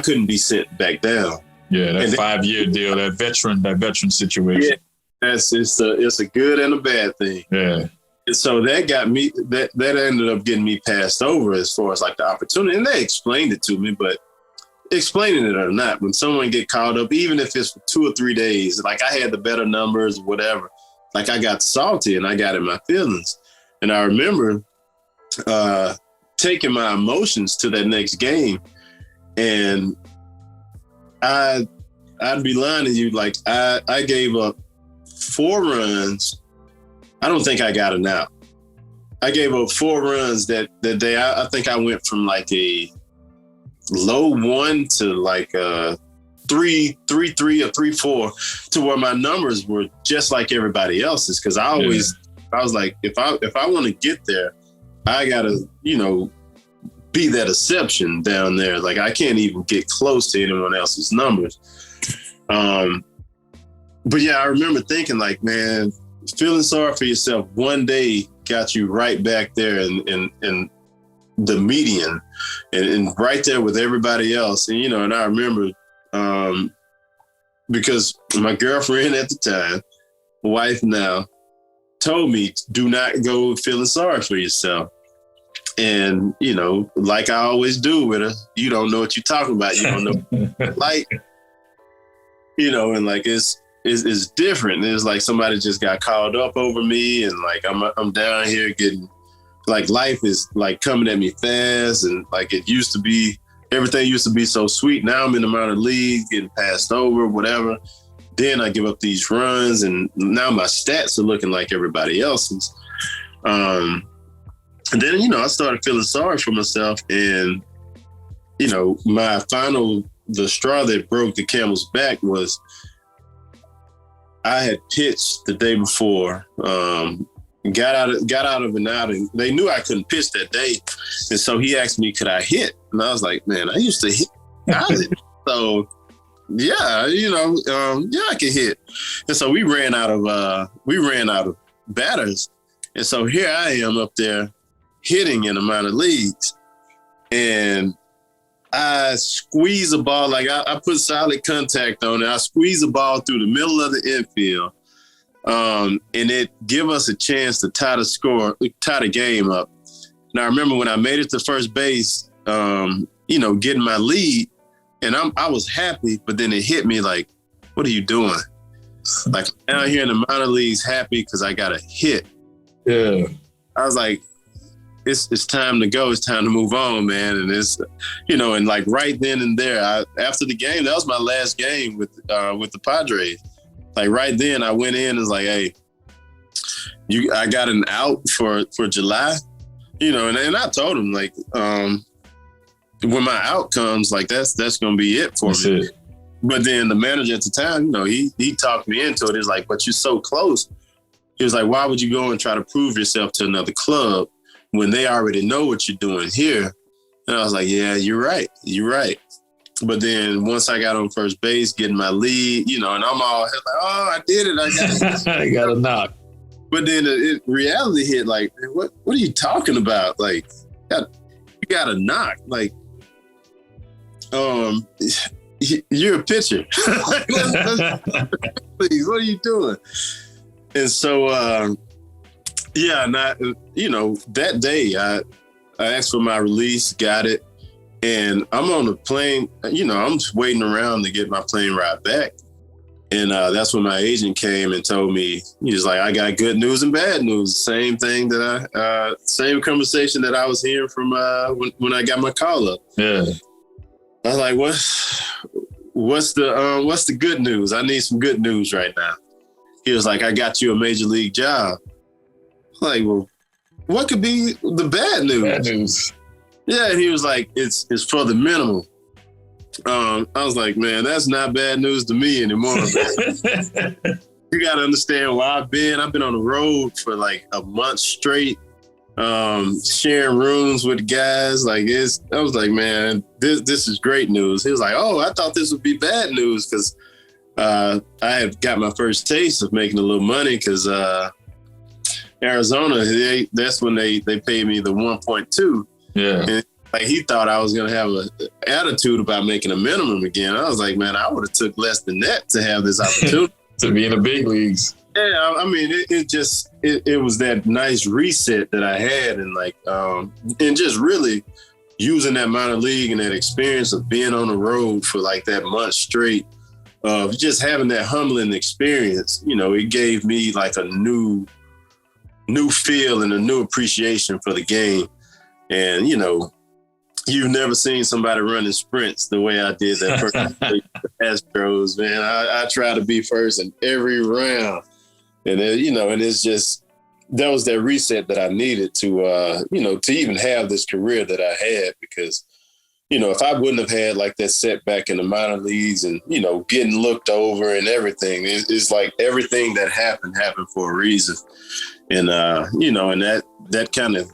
couldn't be sent back down. Yeah, that 5-year deal, that veteran situation. Yeah, it's a good and a bad thing. Yeah. And so that got me, that ended up getting me passed over as far as like the opportunity. And they explained it to me, but explaining it or not, when someone get called up, even if it's for 2 or 3 days, like I had the better numbers, whatever, like I got salty and I got in my feelings. And I remember taking my emotions to that next game. And I'd be lying to you, like I gave up 4 runs. I don't think I got an out. I gave up 4 runs that day. I think I went from like a low 1 to like a 3-3 or 3-4 to where my numbers were just like everybody else's. Cause I was like, if I want to get there, I gotta, you know, be that exception down there. Like I can't even get close to anyone else's numbers. But yeah, I remember thinking like, man, feeling sorry for yourself one day got you right back there in the median and right there with everybody else. And, you know, and I remember because my girlfriend at the time, wife now, told me, do not go feeling sorry for yourself. And, you know, like I always do with her, you don't know what you're talking about. You don't know, like, you know, and like it's different. It's like somebody just got called up over me, and like I'm down here getting, like life is like coming at me fast, and like it used to be, everything used to be so sweet. Now I'm in the minor league, getting passed over, whatever. Then I give up these runs, and now my stats are looking like everybody else's. And then, you know, I started feeling sorry for myself, and, you know, the straw that broke the camel's back was I had pitched the day before, got out of an outing. They knew I couldn't pitch that day. And so he asked me, could I hit? And I was like, man, I used to hit. So yeah, you know, yeah, I can hit. And so we ran out of batters. And so here I am up there hitting in the minor leagues. And I squeeze a ball, like I put solid contact on it. I squeeze a ball through the middle of the infield. And it give us a chance to tie the game up. And I remember when I made it to first base, you know, getting my lead, and I was happy, but then it hit me like, what are you doing? Like down here in the minor leagues, happy because I got a hit. Yeah. I was like, it's time to go. It's time to move on, man. And it's, you know, and like right then and there, after the game, that was my last game with the Padres. Like right then I went in and was like, hey, I got an out for July, you know, and I told him like, when my out comes, like that's going to be it for me. It. But then the manager at the time, you know, he talked me into it. He's like, but you're so close. He was like, why would you go and try to prove yourself to another club when they already know what you're doing here? And I was like, yeah, you're right. But then once I got on first base, getting my lead, you know, and I'm all like, oh, I did it. I got a knock. But then reality hit like, what are you talking about? Like, you got a knock. Like, you're a pitcher. Please, what are you doing? And so, yeah, you know, that day I asked for my release, got it. And I'm on the plane, you know, I'm just waiting around to get my plane ride back. And that's when my agent came and told me, he was like, I got good news and bad news. Same thing that same conversation that I was hearing from when I got my call up. Yeah. I was like, what's the good news? I need some good news right now. He was like, I got you a major league job. I'm like, well, what could be the bad news? Bad news. Yeah, and he was like, it's for the minimum. I was like, man, that's not bad news to me anymore. You got to understand where I've been on the road for like a month straight, sharing rooms with guys. Like I was like, man, this is great news. He was like, oh, I thought this would be bad news because I had got my first taste of making a little money because Arizona, that's when they paid me the 1.2. Yeah. And like he thought I was gonna have an attitude about making a minimum again. I was like, man, I would have took less than that to have this opportunity to be in the big leagues. Yeah, I mean, it was that nice reset that I had, and like, and just really using that minor league and that experience of being on the road for like that month straight, of just having that humbling experience. You know, it gave me like a new feel and a new appreciation for the game, and you know. You've never seen somebody running sprints the way I did that first Astros, man. I try to be first in every round. And then, you know, and it's just, that was that reset that I needed to, you know, to even have this career that I had, because, you know, if I wouldn't have had like that setback in the minor leagues and, you know, getting looked over and everything, it's like everything that happened for a reason. And, you know, and that kind of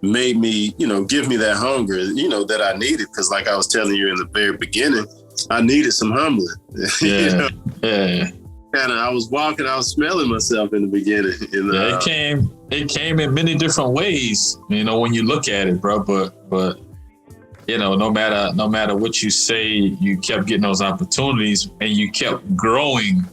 made me, you know, give me that hunger, you know, that I needed. Because like I was telling you in the very beginning, I needed some humbling. Yeah. You know? Yeah. Kind of, I was smelling myself in the beginning. And, it came in many different ways, you know, when you look at it, bro. But you know, no matter what you say, you kept getting those opportunities and you kept growing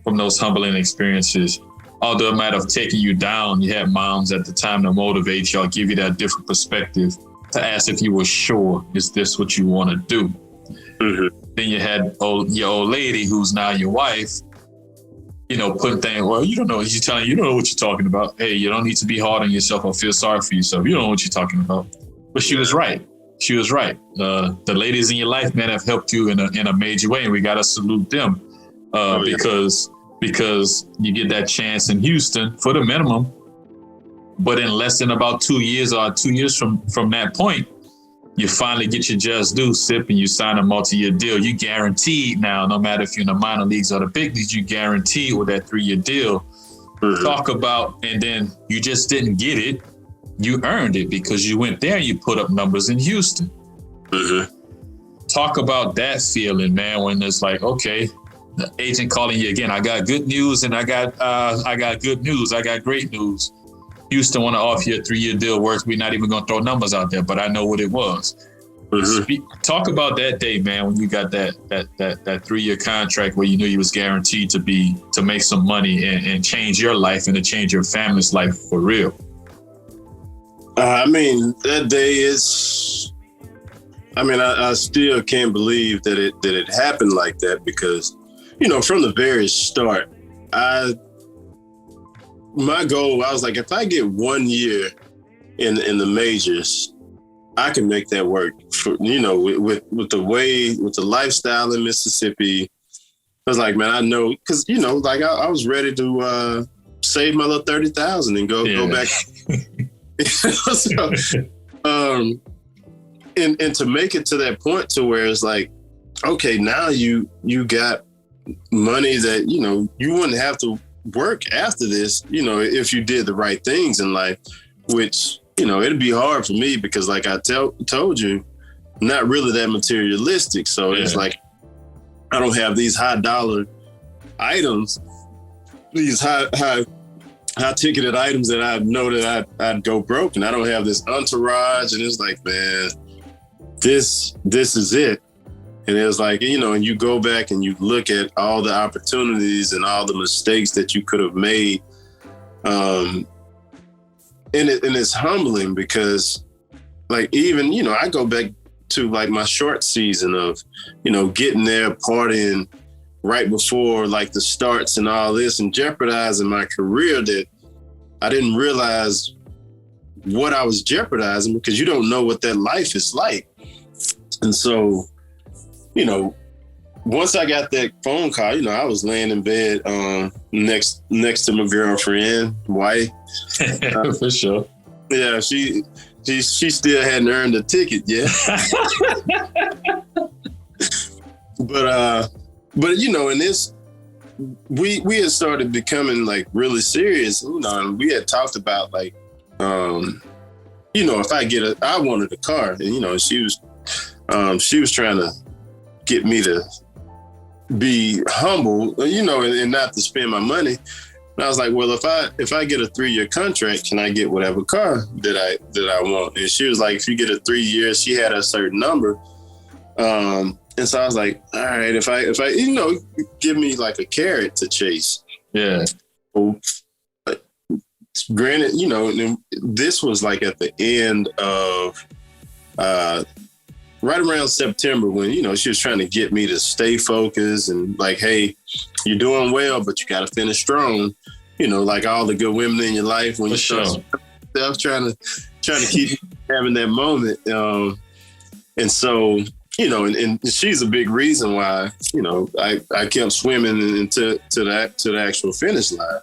from those humbling experiences. Although it might have taken you down, you had moms at the time to motivate you or give you that different perspective to ask if you were sure, is this what you want to do? Mm-hmm. Then you had your old lady, who's now your wife, you know, putting things, well, you don't know, she's telling you, you don't know what you're talking about. Hey, you don't need to be hard on yourself or feel sorry for yourself. You don't know what you're talking about. But she was right. She was right. The ladies in your life, man, have helped you in a major way, and we got to salute them because you get that chance in Houston for the minimum, but in less than about 2 years or 2 years from that point, you finally get your just due, Sipp, and you sign a multi-year deal. You guaranteed now, no matter if you're in the minor leagues or the big leagues, you guaranteed with that 3-year deal. Mm-hmm. Talk about, and then you just didn't get it. You earned it because you went there and you put up numbers in Houston. Mm-hmm. Talk about that feeling, man, when it's like, okay, the agent calling you again. I got good news, and I got good news. I got great news. Houston want to offer you a 3-year deal. Works. We're not even going to throw numbers out there, but I know what it was. Mm-hmm. Talk about that day, man, when you got that 3-year contract where you knew you was guaranteed to make some money and change your life and to change your family's life for real. I mean, that day is. I mean, I still can't believe that it happened like that, because, you know, from the very start, my goal, I was like, if I get 1 year in the majors, I can make that work. For, you know, with the lifestyle in Mississippi. I was like, man, I know, because, you know, like I was ready to save my little 30,000 and go back. So, and to make it to that point to where it's like, okay, now you got money that, you know, you wouldn't have to work after this, you know, if you did the right things in life, which, you know, it'd be hard for me because, like I told you, I'm not really that materialistic. So it's like, I don't have these high dollar items, these high ticketed items that I know that I'd go broke, and I don't have this entourage. And it's like, man, this is it. And it was like, you know, and you go back and you look at all the opportunities and all the mistakes that you could have made. And it's humbling because, like, even, you know, I go back to like my short season of, you know, getting there, partying right before like the starts and all this and jeopardizing my career that I didn't realize what I was jeopardizing because you don't know what that life is like. And so, you know, once I got that phone call, you know, I was laying in bed next to my girlfriend, wife. For sure. Yeah, she still hadn't earned a ticket yet. But you know, in this, we had started becoming like really serious, you know, and we had talked about like, you know, if I wanted a car, and you know, she was trying to get me to be humble, you know, and not to spend my money. And I was like, well, if I get a 3-year contract, can I get whatever car that I want? And she was like, if you get a 3 years, she had a certain number. And so I was like, all right, if I, you know, give me like a carrot to chase. Yeah. So, granted, you know, this was like at the end of, right around September when, you know, she was trying to get me to stay focused and like, hey, you're doing well, but you got to finish strong. You know, like all the good women in your life when you start trying to keep having that moment. And so, you know, and she's a big reason why, you know, I kept swimming into the actual finish line.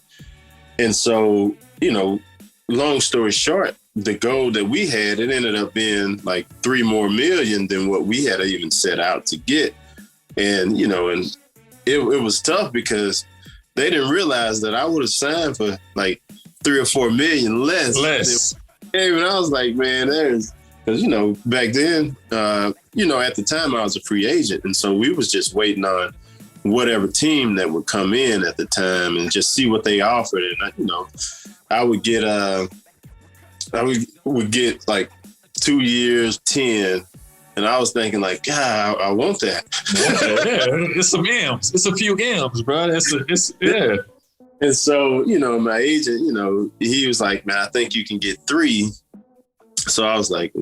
And so, you know, long story short, the goal that we had, it ended up being like $3 million more than what we had even set out to get. And, you know, and it was tough because they didn't realize that I would have signed for like 3 or 4 million less. And I was like, man, because, you know, back then, you know, at the time I was a free agent. And so we was just waiting on whatever team that would come in at the time and just see what they offered. And, you know, I would get like 2 years, 10. And I was thinking like, God, I want that. Yeah, it's some M's. It's a few M's, bro. Yeah. And so, you know, my agent, you know, he was like, man, I think you can get 3. So I was like,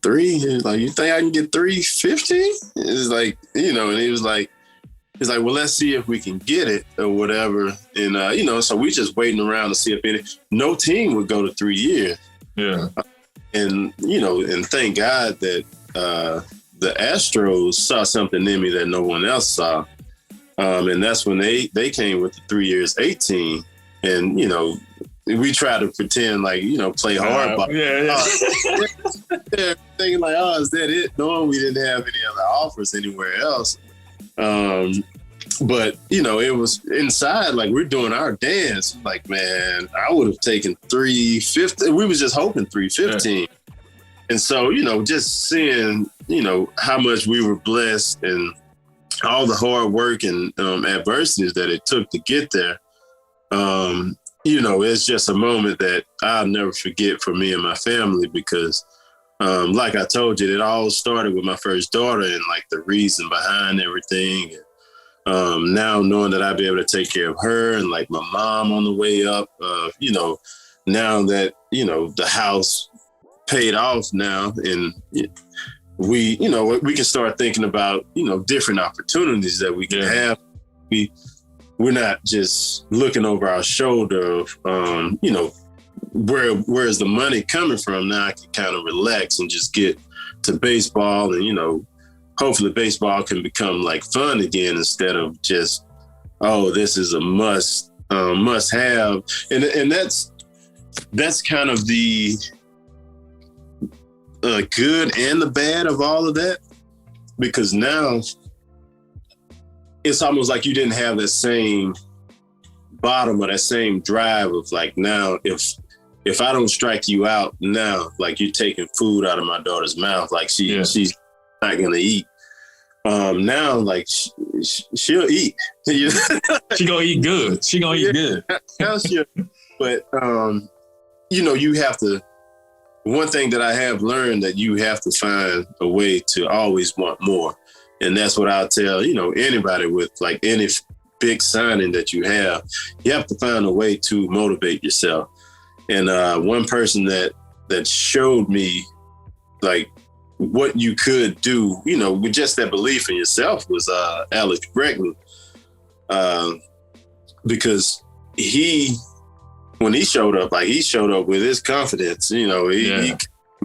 3? Like, you think I can get 350? It's like, you know, and he was like, well, let's see if we can get it or whatever. And, you know, so we just waiting around to see if no team would go to 3 years. Yeah. And, you know, and thank God that the Astros saw something in me that no one else saw. And that's when they came with the 3 years, 18. And, you know, we try to pretend like, you know, play hardball. Yeah. Thinking like, oh, is that it? Knowing we didn't have any other offers anywhere else. But, you know, it was inside, like we're doing our dance. Like, man, I would have taken 350. We was just hoping 315. Yeah. And so, you know, just seeing, you know, how much we were blessed and all the hard work and adversities that it took to get there. You know, it's just a moment that I'll never forget for me and my family because, like I told you, it all started with my first daughter and like the reason behind everything. And now knowing that I'll be able to take care of her and like my mom on the way up, you know, now that, you know, the house paid off now and we, you know, we can start thinking about, you know, different opportunities that we can have. We're not just looking over our shoulder of, you know, where is the money coming from? Now I can kind of relax and just get to baseball and, you know, hopefully baseball can become like fun again instead of just, oh, this is a must have. And that's kind of the good and the bad of all of that, because now it's almost like you didn't have that same bottom or that same drive of like, now if I don't strike you out now, like you're taking food out of my daughter's mouth, like she's not gonna eat. Now, like she'll eat. She gonna eat good. She gonna eat good. Now but you know, you have to. One thing that I have learned that you have to find a way to always want more. And that's what I'll tell, you know, anybody with like any big signing that you have to find a way to motivate yourself. And one person that showed me like what you could do, you know, with just that belief in yourself was Alex Bregman. because when he showed up, like he showed up with his confidence. You know, he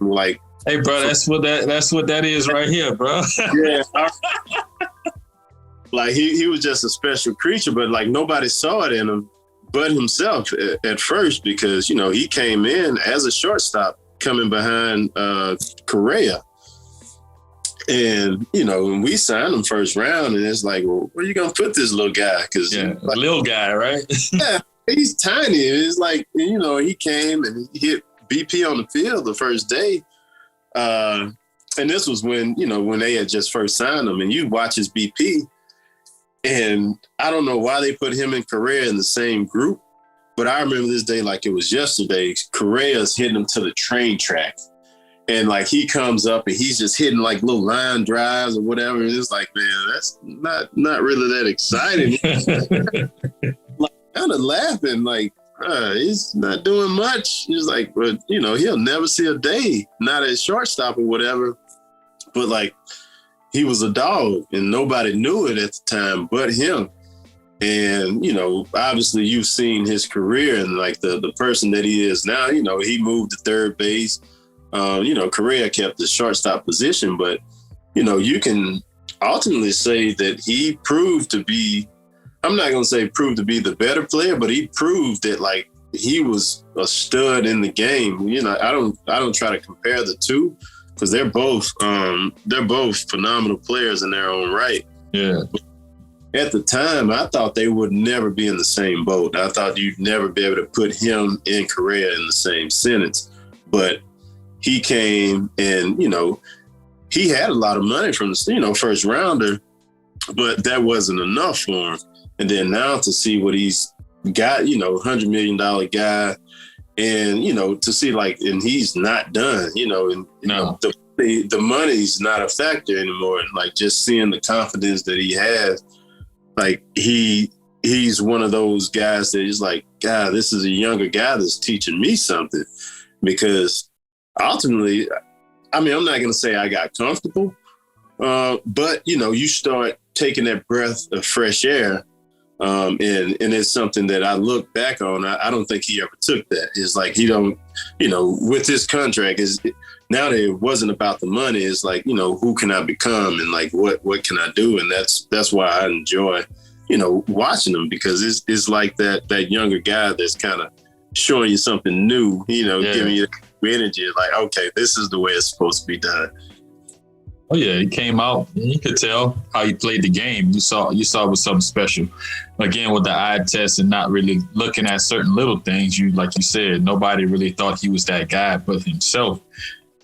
like, hey, bro, that's what that is right here, bro. Yeah. Like he was just a special creature, but like nobody saw it in him but himself at first, because, you know, he came in as a shortstop coming behind Correa. And, you know, when we signed him first round, and it's like, well, where are you going to put this little guy? Because like, little guy, right? Yeah, he's tiny. It's like, you know, he came and he hit BP on the field the first day. And this was when they had just first signed him, and you watch his BP. And I don't know why they put him and Correa in the same group, but I remember this day like it was yesterday. Correa's hitting him to the train track. And like he comes up and he's just hitting like little line drives or whatever. And it's like, man, that's not really that exciting. Like, kind of laughing, like, he's not doing much. He's like, but you know, he'll never see a day, not at shortstop or whatever. But like, he was a dog and nobody knew it at the time but him. And, you know, obviously you've seen his career and like the person that he is now. You know, he moved to third base. You know, Correa kept the shortstop position, but, you know, you can ultimately say that he proved to be, I'm not going to say proved to be the better player, but he proved that like he was a stud in the game. You know, I don't try to compare the two because they're both phenomenal players in their own right. Yeah. At the time, I thought they would never be in the same boat. I thought you'd never be able to put him and Correa in the same sentence, but he came and, you know, he had a lot of money from the, you know, first rounder, but that wasn't enough for him. And then now to see what he's got, you know, $100 million guy, and, you know, to see like, and he's not done, you know, and you know, the money's not a factor anymore. And like just seeing the confidence that he has, like he's one of those guys that is like, God, this is a younger guy that's teaching me something. Because ultimately, I mean, I'm not going to say I got comfortable, but, you know, you start taking that breath of fresh air. And it's something that I look back on. I don't think he ever took that. It's like he don't, you know, with his contract is now that it wasn't about the money. It's like, you know, who can I become and like what can I do? And that's why I enjoy, you know, watching him, because it's like that younger guy that's kind of showing you something new, you know, giving you energy. Like, okay, this is the way it's supposed to be done. Oh yeah, he came out and you could tell how he played the game. You saw it was something special. Again, with the eye test and not really looking at certain little things, like you said, nobody really thought he was that guy but himself.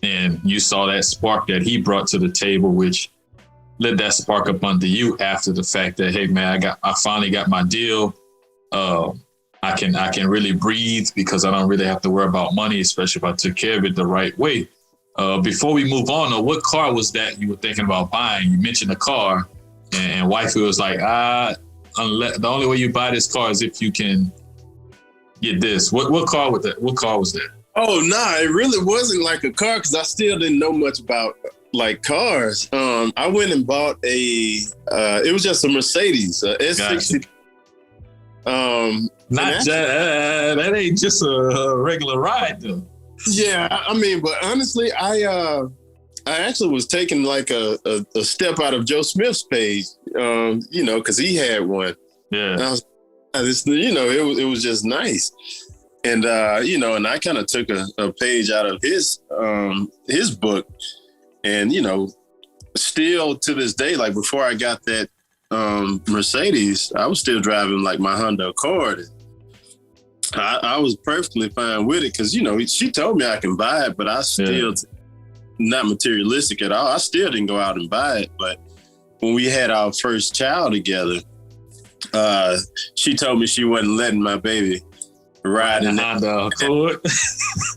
And you saw that spark that he brought to the table, which lit that spark up under you after the fact that, hey man, I finally got my deal. I can really breathe because I don't really have to worry about money, especially if I took care of it the right way. Before we move on, though, what car was that you were thinking about buying? You mentioned a car, and wifey was like, the only way you buy this car is if you can get this. What car was that? What car was that? Oh, nah, it really wasn't like a car because I still didn't know much about like cars. I went and bought it was just a Mercedes, S60. Gotcha. That ain't just a regular ride though. Yeah, I mean, but honestly, I actually was taking like a step out of Joe Smith's page, you know, because he had one. Yeah, and you know, it was just nice, and you know, and I kind of took a page out of his book, and you know, still to this day, like before I got that Mercedes, I was still driving like my Honda Accord. I was perfectly fine with it because, you know, she told me I can buy it, but I still not materialistic at all. I still didn't go out and buy it. But when we had our first child together, she told me she wasn't letting my baby ride in Honda Accord.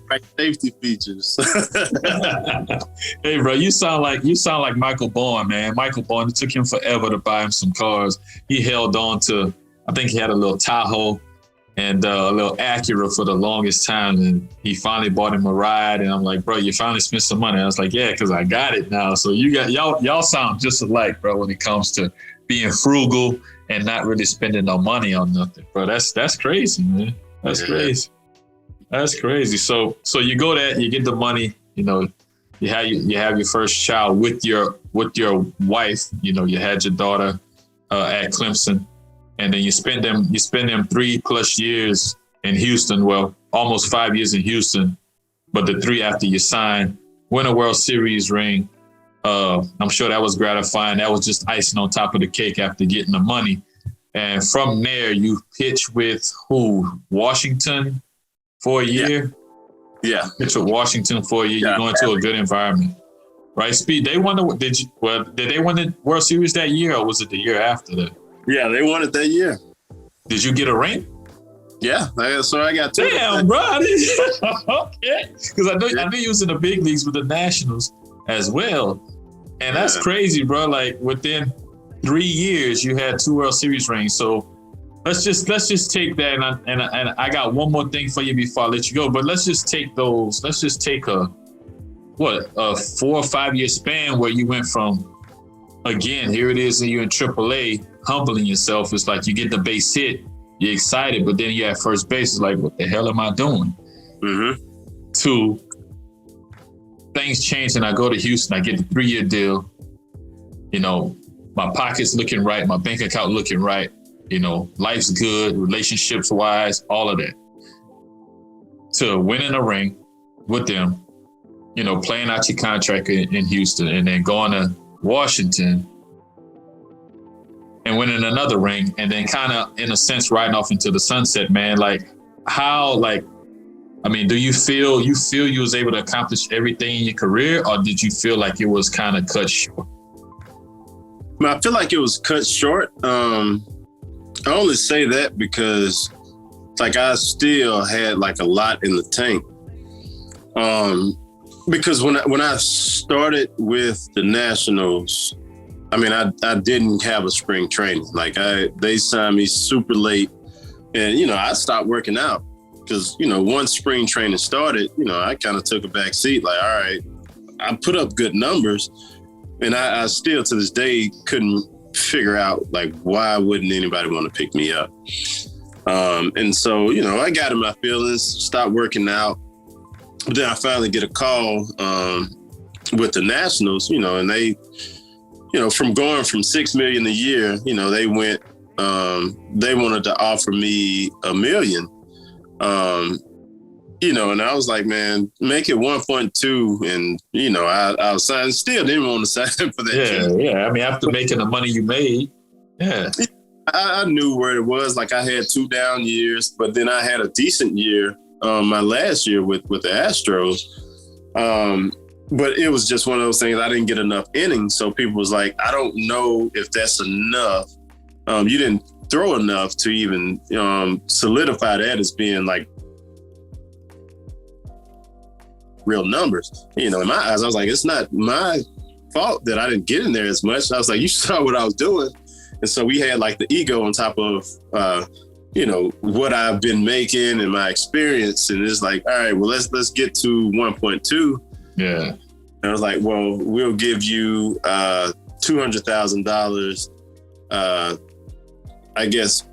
Right, safety features. Hey, bro, you sound like Michael Bourne, man. Michael Bourne, it took him forever to buy him some cars. He held on to, I think he had a little Tahoe and a little Acura for the longest time, and he finally bought him a ride. And I'm like, bro, you finally spent some money. I was like, yeah, because I got it now. So y'all sound just alike, bro, when it comes to being frugal and not really spending no money on nothing, bro. That's crazy, man. That's crazy. That's crazy. So you go there, you get the money, you know, you have your first child with your wife, you know, you had your daughter at Clemson, and then you spend them 3+ years in Houston. Well, almost 5 years in Houston, but the 3 after you sign, win a World Series ring. I'm sure that was gratifying. That was just icing on top of the cake after getting the money. And from there, you pitch with who? Washington for a year? Yeah. Pitch with Washington for a year. Yeah. You're going to a good environment. Right, Speed? Did they win the World Series that year, or was it the year after that? Yeah, they won it that year. Did you get a ring? Yeah, so I got 2. Damn, bro. Okay. Because I knew you was in the big leagues with the Nationals as well. And that's crazy, bro. Like within 3 years, you had 2 World Series rings. So let's just take that. And I got one more thing for you before I let you go. But let's just take those. Let's just take a 4 or 5 year span where you went from, again, here it is, and you're in AAA, humbling yourself. It's like you get the base hit, you're excited, but then you're at first base. It's like, what the hell am I doing? Mm-hmm. To things change, and I go to Houston. I get the 3-year deal. You know, my pocket's looking right, my bank account looking right. You know, life's good, relationships wise, all of that. To winning a ring with them, you know, playing out your contract in Houston, and then going to Washington and winning another ring, and then kind of, in a sense, riding off into the sunset, man. Like, how, like, I mean, do you feel you was able to accomplish everything in your career, or did you feel like it was kind of cut short? I feel like it was cut short. I only say that because, like, I still had like a lot in the tank. Because when I started with the Nationals, I mean, I didn't have a spring training. Like, they signed me super late, and, you know, I stopped working out because, you know, once spring training started, you know, I kind of took a back seat. Like, all right, I put up good numbers, and I still to this day couldn't figure out, like, why wouldn't anybody want to pick me up? And so, you know, I got in my feelings, stopped working out. But then I finally get a call with the Nationals, you know, and they, you know, from going from $6 million a year, you know, they wanted to offer me $1 million, you know, and I was like, man, make it 1.2. And, you know, I was signed, still didn't want to sign for that. Yeah. I mean, after making the money you made, I knew where it was. Like, I had 2 down years, but then I had a decent year my last year with the Astros. But it was just one of those things, I didn't get enough innings. So people was like, I don't know if that's enough. You didn't throw enough to even solidify that as being like real numbers. You know, in my eyes, I was like, it's not my fault that I didn't get in there as much. I was like, you saw what I was doing. And so we had like the ego on top of, you know, what I've been making and my experience. And it's like, all right, well, let's get to 1.2. Yeah. And I was like, well, we'll give you $200,000, I guess,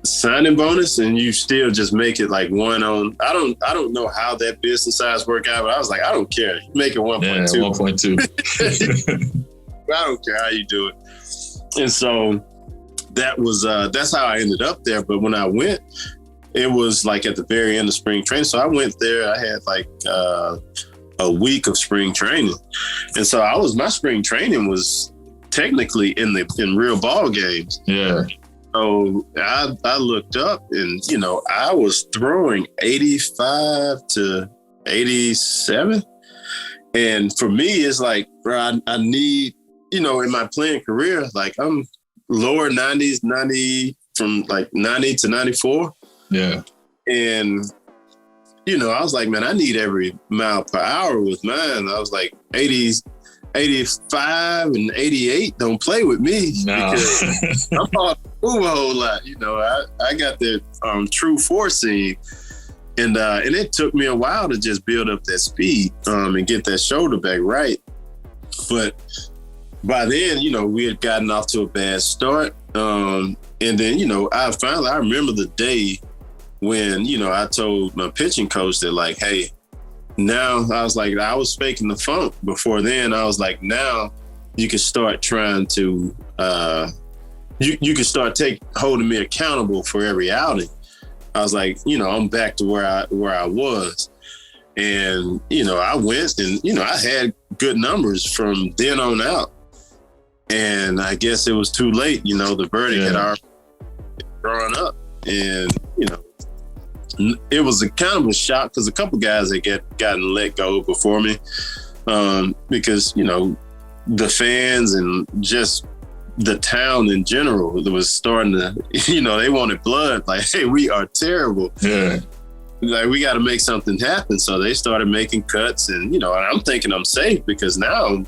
signing bonus, and you still just make it like one on. I don't know how that business size work out, but I was like, I don't care. Make it 1.2. Yeah, 1.2. I don't care how you do it. And so that was that's how I ended up there. But when I went, it was like at the very end of spring training. So I went there. I had like a week of spring training, and so my spring training was technically in real ball games. Yeah. So I looked up, and you know, I was throwing 85 to 87, and for me, it's like, bro, I need, you know, in my playing career, like I'm lower 90s, 90 from like 90 to 94. Yeah. And, you know, I was like, man, I need every mile per hour with mine. I was like 80s, 85 and 88 don't play with me. No. Because I'm off move a whole lot. You know, I got that true four seam. And it took me a while to just build up that speed and get that shoulder back right. But by then, we had gotten off to a bad start. And then, I remember the day when, I told my pitching coach that, like, hey, now I was like, I was faking the funk before then. I was like, now you can start trying to, you can start holding me accountable for every outing. I was like, I'm back to where I was. And, I went and, I had good numbers from then on out. And I guess it was too late, the verdict had already drawn up. And, it was a kind of a shock because a couple guys had gotten let go before me because, the fans and just the town in general was starting to, they wanted blood. Like, hey, we are terrible. Yeah. Like, we got to make something happen. So they started making cuts and, and I'm thinking I'm safe because now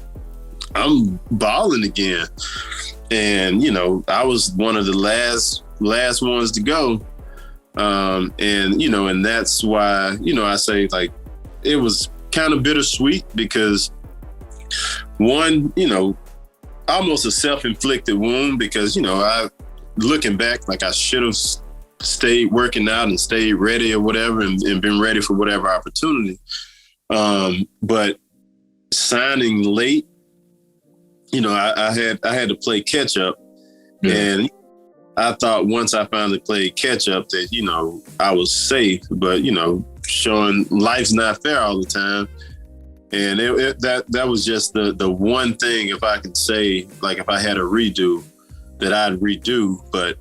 I'm balling again. And, I was one of the last ones to go. And that's why, I say, like, it was kind of bittersweet because one, almost a self-inflicted wound because, looking back, like I should have stayed working out and stayed ready or whatever and been ready for whatever opportunity. But signing late, I had to play catch up. Yeah. And I thought once I finally played catch up that, I was safe, but, showing life's not fair all the time. And that was just the one thing, if I could say, like, if I had a redo, that I'd redo. But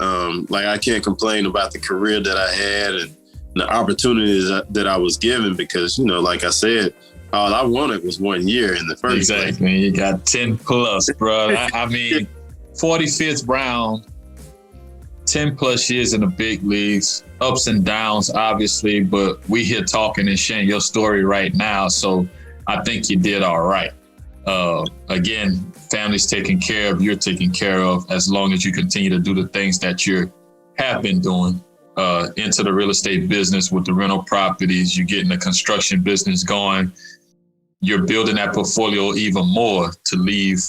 like, I can't complain about the career that I had and the opportunities that I was given because, like I said, all I wanted was 1 year in the first place. Exactly. You got 10 plus, bro. I mean, 45th round, 10 plus years in the big leagues, ups and downs, obviously, but we here talking and sharing your story right now. So I think you did all right. Again, family's taken care of, you're taken care of as long as you continue to do the things that you have been doing into the real estate business with the rental properties. You're getting the construction business going. You're building that portfolio even more to leave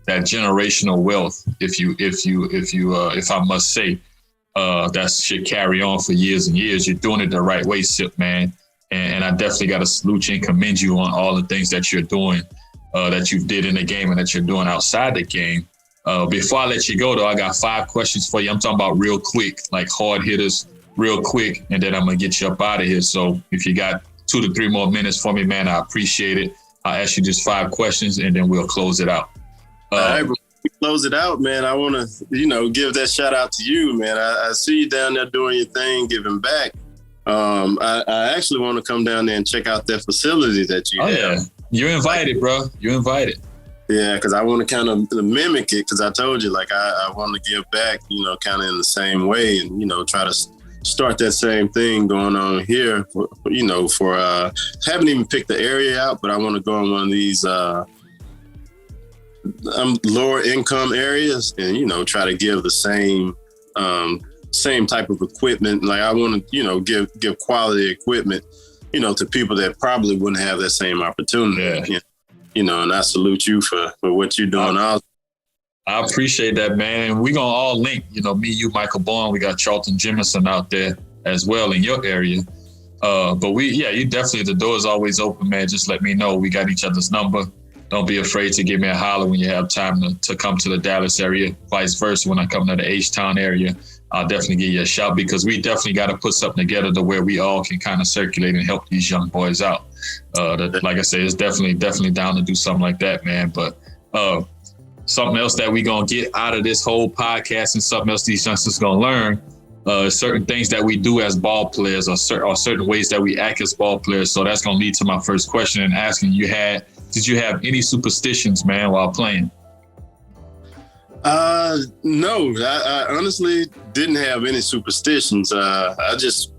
that generational wealth, if I must say, that should carry on for years and years. You're doing it the right way, Sipp, man. And I definitely got to salute you and commend you on all the things that you're doing, that you did in the game and that you're doing outside the game. Before I let you go, though, I got 5 questions for you. I'm talking about real quick, like hard hitters, real quick, and then I'm going to get you up out of here. So if you got 2 to 3 more minutes for me, man, I appreciate it. I'll ask you just 5 questions, and then we'll close it out. All right, before we close it out, man, I want to, give that shout out to you, man. I see you down there doing your thing, giving back. I actually want to come down there and check out that facility that you have. Yeah. You're invited, bro. You're invited. Yeah, because I want to kind of mimic it because I told you, like, I want to give back, kind of in the same way and, try to start that same thing going on here, haven't even picked the area out, but I want to go on one of these lower income areas and, try to give the same type of equipment. Like I want to, give quality equipment, to people that probably wouldn't have that same opportunity. Yeah. And I salute you for what you're doing. I appreciate that, man. And we're going to all link, me, you, Michael Bourne. We got Charlton Jemison out there as well in your area. But you definitely, the door is always open, man. Just let me know. We got each other's number. Don't be afraid to give me a holler when you have time to come to the Dallas area. Vice versa, when I come to the H-Town area, I'll definitely give you a shout because we definitely got to put something together to where we all can kind of circulate and help these young boys out. Like I said, it's definitely down to do something like that, man. But something else that we going to get out of this whole podcast and something else these youngsters going to learn, certain things that we do as ball players or certain ways that we act as ball players. So that's going to lead to my first question and asking did you have any superstitions, man, while playing? No, I honestly didn't have any superstitions. I just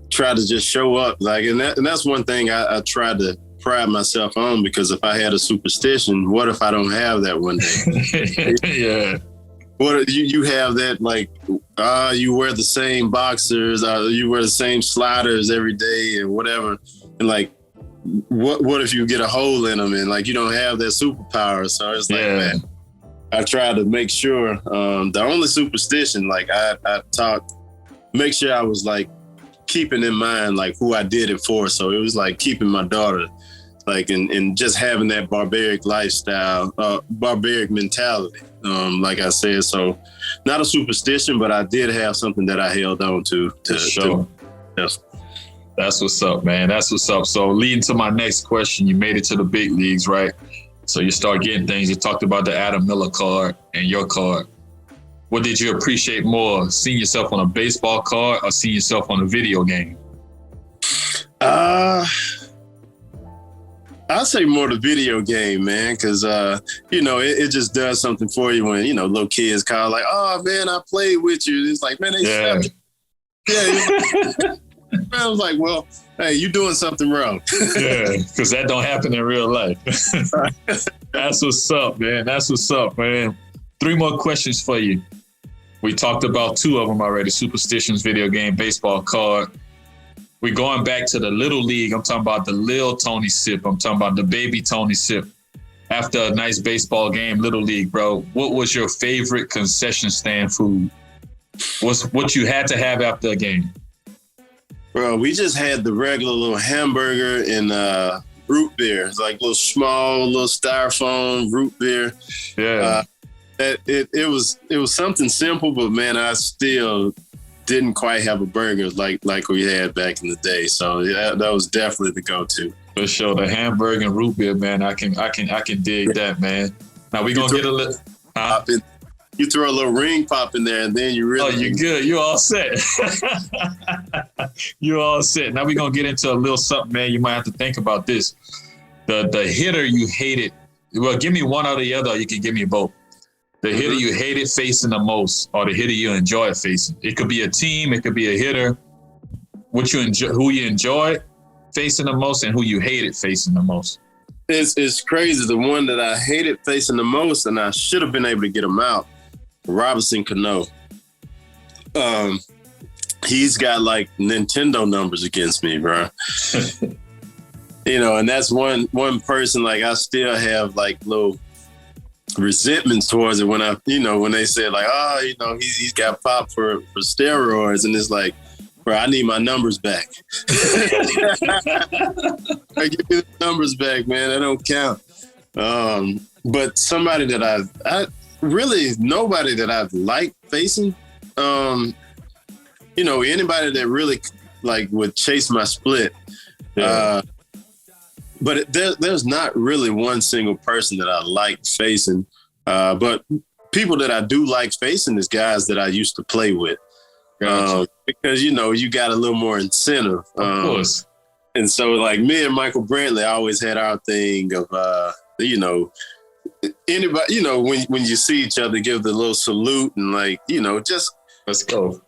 try to just show up, and that's one thing I try to pride myself on, because if I had a superstition, what if I don't have that one day? Yeah. What if you have that, you wear the same boxers, you wear the same sliders every day and whatever, and what if you get a hole in them and you don't have that superpower? So it's man, I try to make sure. The only superstition, like I talked, make sure I was like keeping in mind like who I did it for. So it was like keeping my daughter, like and just having that barbaric lifestyle, barbaric mentality. Like I said, so not a superstition, but I did have something that I held on to. Yes. That's what's up, man. That's what's up. So leading to my next question, you made it to the big leagues, right? So you start getting things. You talked about the Adam Miller card and your card. What did you appreciate more, seeing yourself on a baseball card or seeing yourself on a video game? I'd say more the video game, man, because, it just does something for you when, little kids call like, oh, man, I played with you. It's like, man, they slapped you. Yeah. I was like, well, hey, you doing something wrong. Yeah, because that don't happen in real life. That's what's up, man. That's what's up, man. 3 more questions for you. We talked about 2 of them already, superstitions, video game, baseball card. We're going back to the Little League. I'm talking about the Lil Tony Sipp. I'm talking about the baby Tony Sipp. After a nice baseball game, Little League, bro, what was your favorite concession stand food? What you had to have after a game? Bro, we just had the regular little hamburger and root beer. It's like little small, little styrofoam root beer. Yeah. It was something simple, but man, I still didn't quite have a burger like we had back in the day. So yeah, that was definitely the go-to. For sure, the hamburger and root beer, man. I can dig that, man. Now we gonna get a little. You throw a little ring pop in there, and then you really. Oh, you're good. You all set. You all set. Now we're going to get into a little something, man. You might have to think about this. The hitter you hated. Well, give me one or the other. Or you can give me both. The hitter you hated facing the most, or the hitter you enjoyed facing. It could be a team. It could be a hitter. Who you enjoyed facing the most, and who you hated facing the most. It's crazy. The one that I hated facing the most, and I should have been able to get him out. Robinson Cano. He's got like Nintendo numbers against me, bro. And that's one person like I still have like little resentments towards it when when they said like, oh, he's got popped for steroids, and it's like, bro, I need my numbers back. Give me the numbers back, man. That don't count. But somebody that really nobody that I've liked facing, anybody that really like would chase my split. Yeah. But there's not really one single person that I like facing. But people that I do like facing is guys that I used to play with. Gotcha. Because, you got a little more incentive. Of course. And so like me and Michael Brantley always had our thing of, anybody, when you see each other, give the little salute and like, just let's go.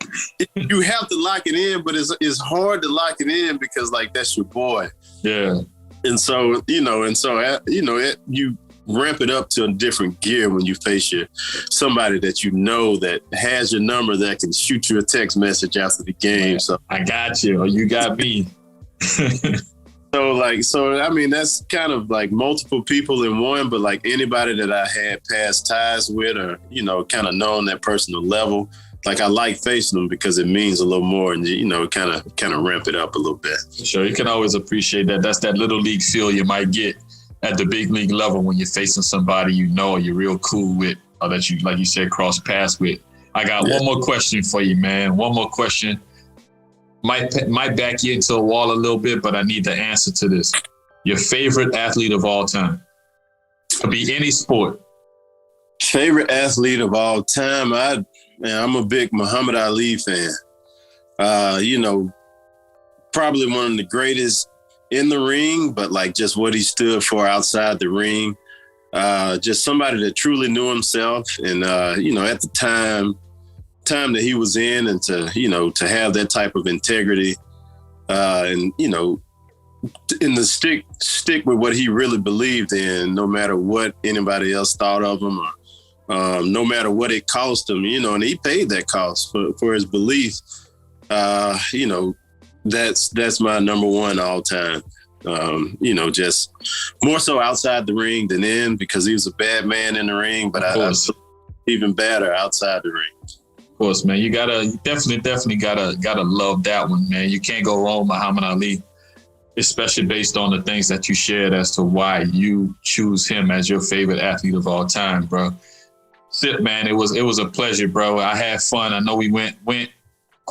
You have to lock it in, but it's hard to lock it in because like that's your boy. Yeah. And so you ramp it up to a different gear when you face somebody that that has your number that can shoot you a text message after the game. Man, so I got you, or you got me. So I mean, that's kind of like multiple people in one, but like anybody that I had past ties with or, kind of known that personal level, like I like facing them because it means a little more and, kind of ramp it up a little bit. Sure. You can always appreciate that. That's that little league feel you might get at the big league level when you're facing somebody, you're real cool with, or that you, like you said, cross paths with. I got one more question for you, man. One more question. Might back you into a wall a little bit, but I need the answer to this. Your favorite athlete of all time? Could be any sport. Favorite athlete of all time? I'm a big Muhammad Ali fan. Probably one of the greatest in the ring, but like just what he stood for outside the ring. Just somebody that truly knew himself. And, at the time that he was in and to have that type of integrity and stick with what he really believed in, no matter what anybody else thought of him or no matter what it cost him, and he paid that cost for his beliefs. That's my number one all time. Just more so outside the ring than in, because he was a bad man in the ring, but I even better outside the ring. Of course, man. You definitely gotta love that one, man. You can't go wrong with Muhammad Ali, especially based on the things that you shared as to why you choose him as your favorite athlete of all time, bro. Sipp, man, it was a pleasure, bro. I had fun. I know we went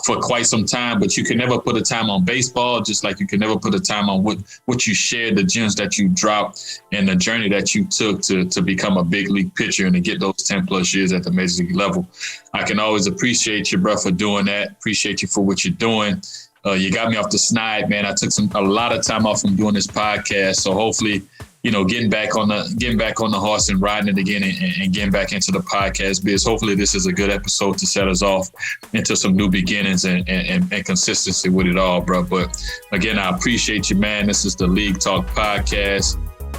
for quite some time, but you can never put a time on baseball, just like you can never put a time on what you shared, the gems that you dropped, and the journey that you took to become a big league pitcher and to get those 10 plus years at the major league level. I can always appreciate you, bro, for doing that. Appreciate you for what you're doing. You got me off the snide, man. I took a lot of time off from doing this podcast, so hopefully, getting back on the horse and riding it again and getting back into the podcast biz. Hopefully this is a good episode to set us off into some new beginnings and consistency with it all, bro. But again, I appreciate you, man. This is the League Talk Podcast,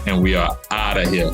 and we are out of here.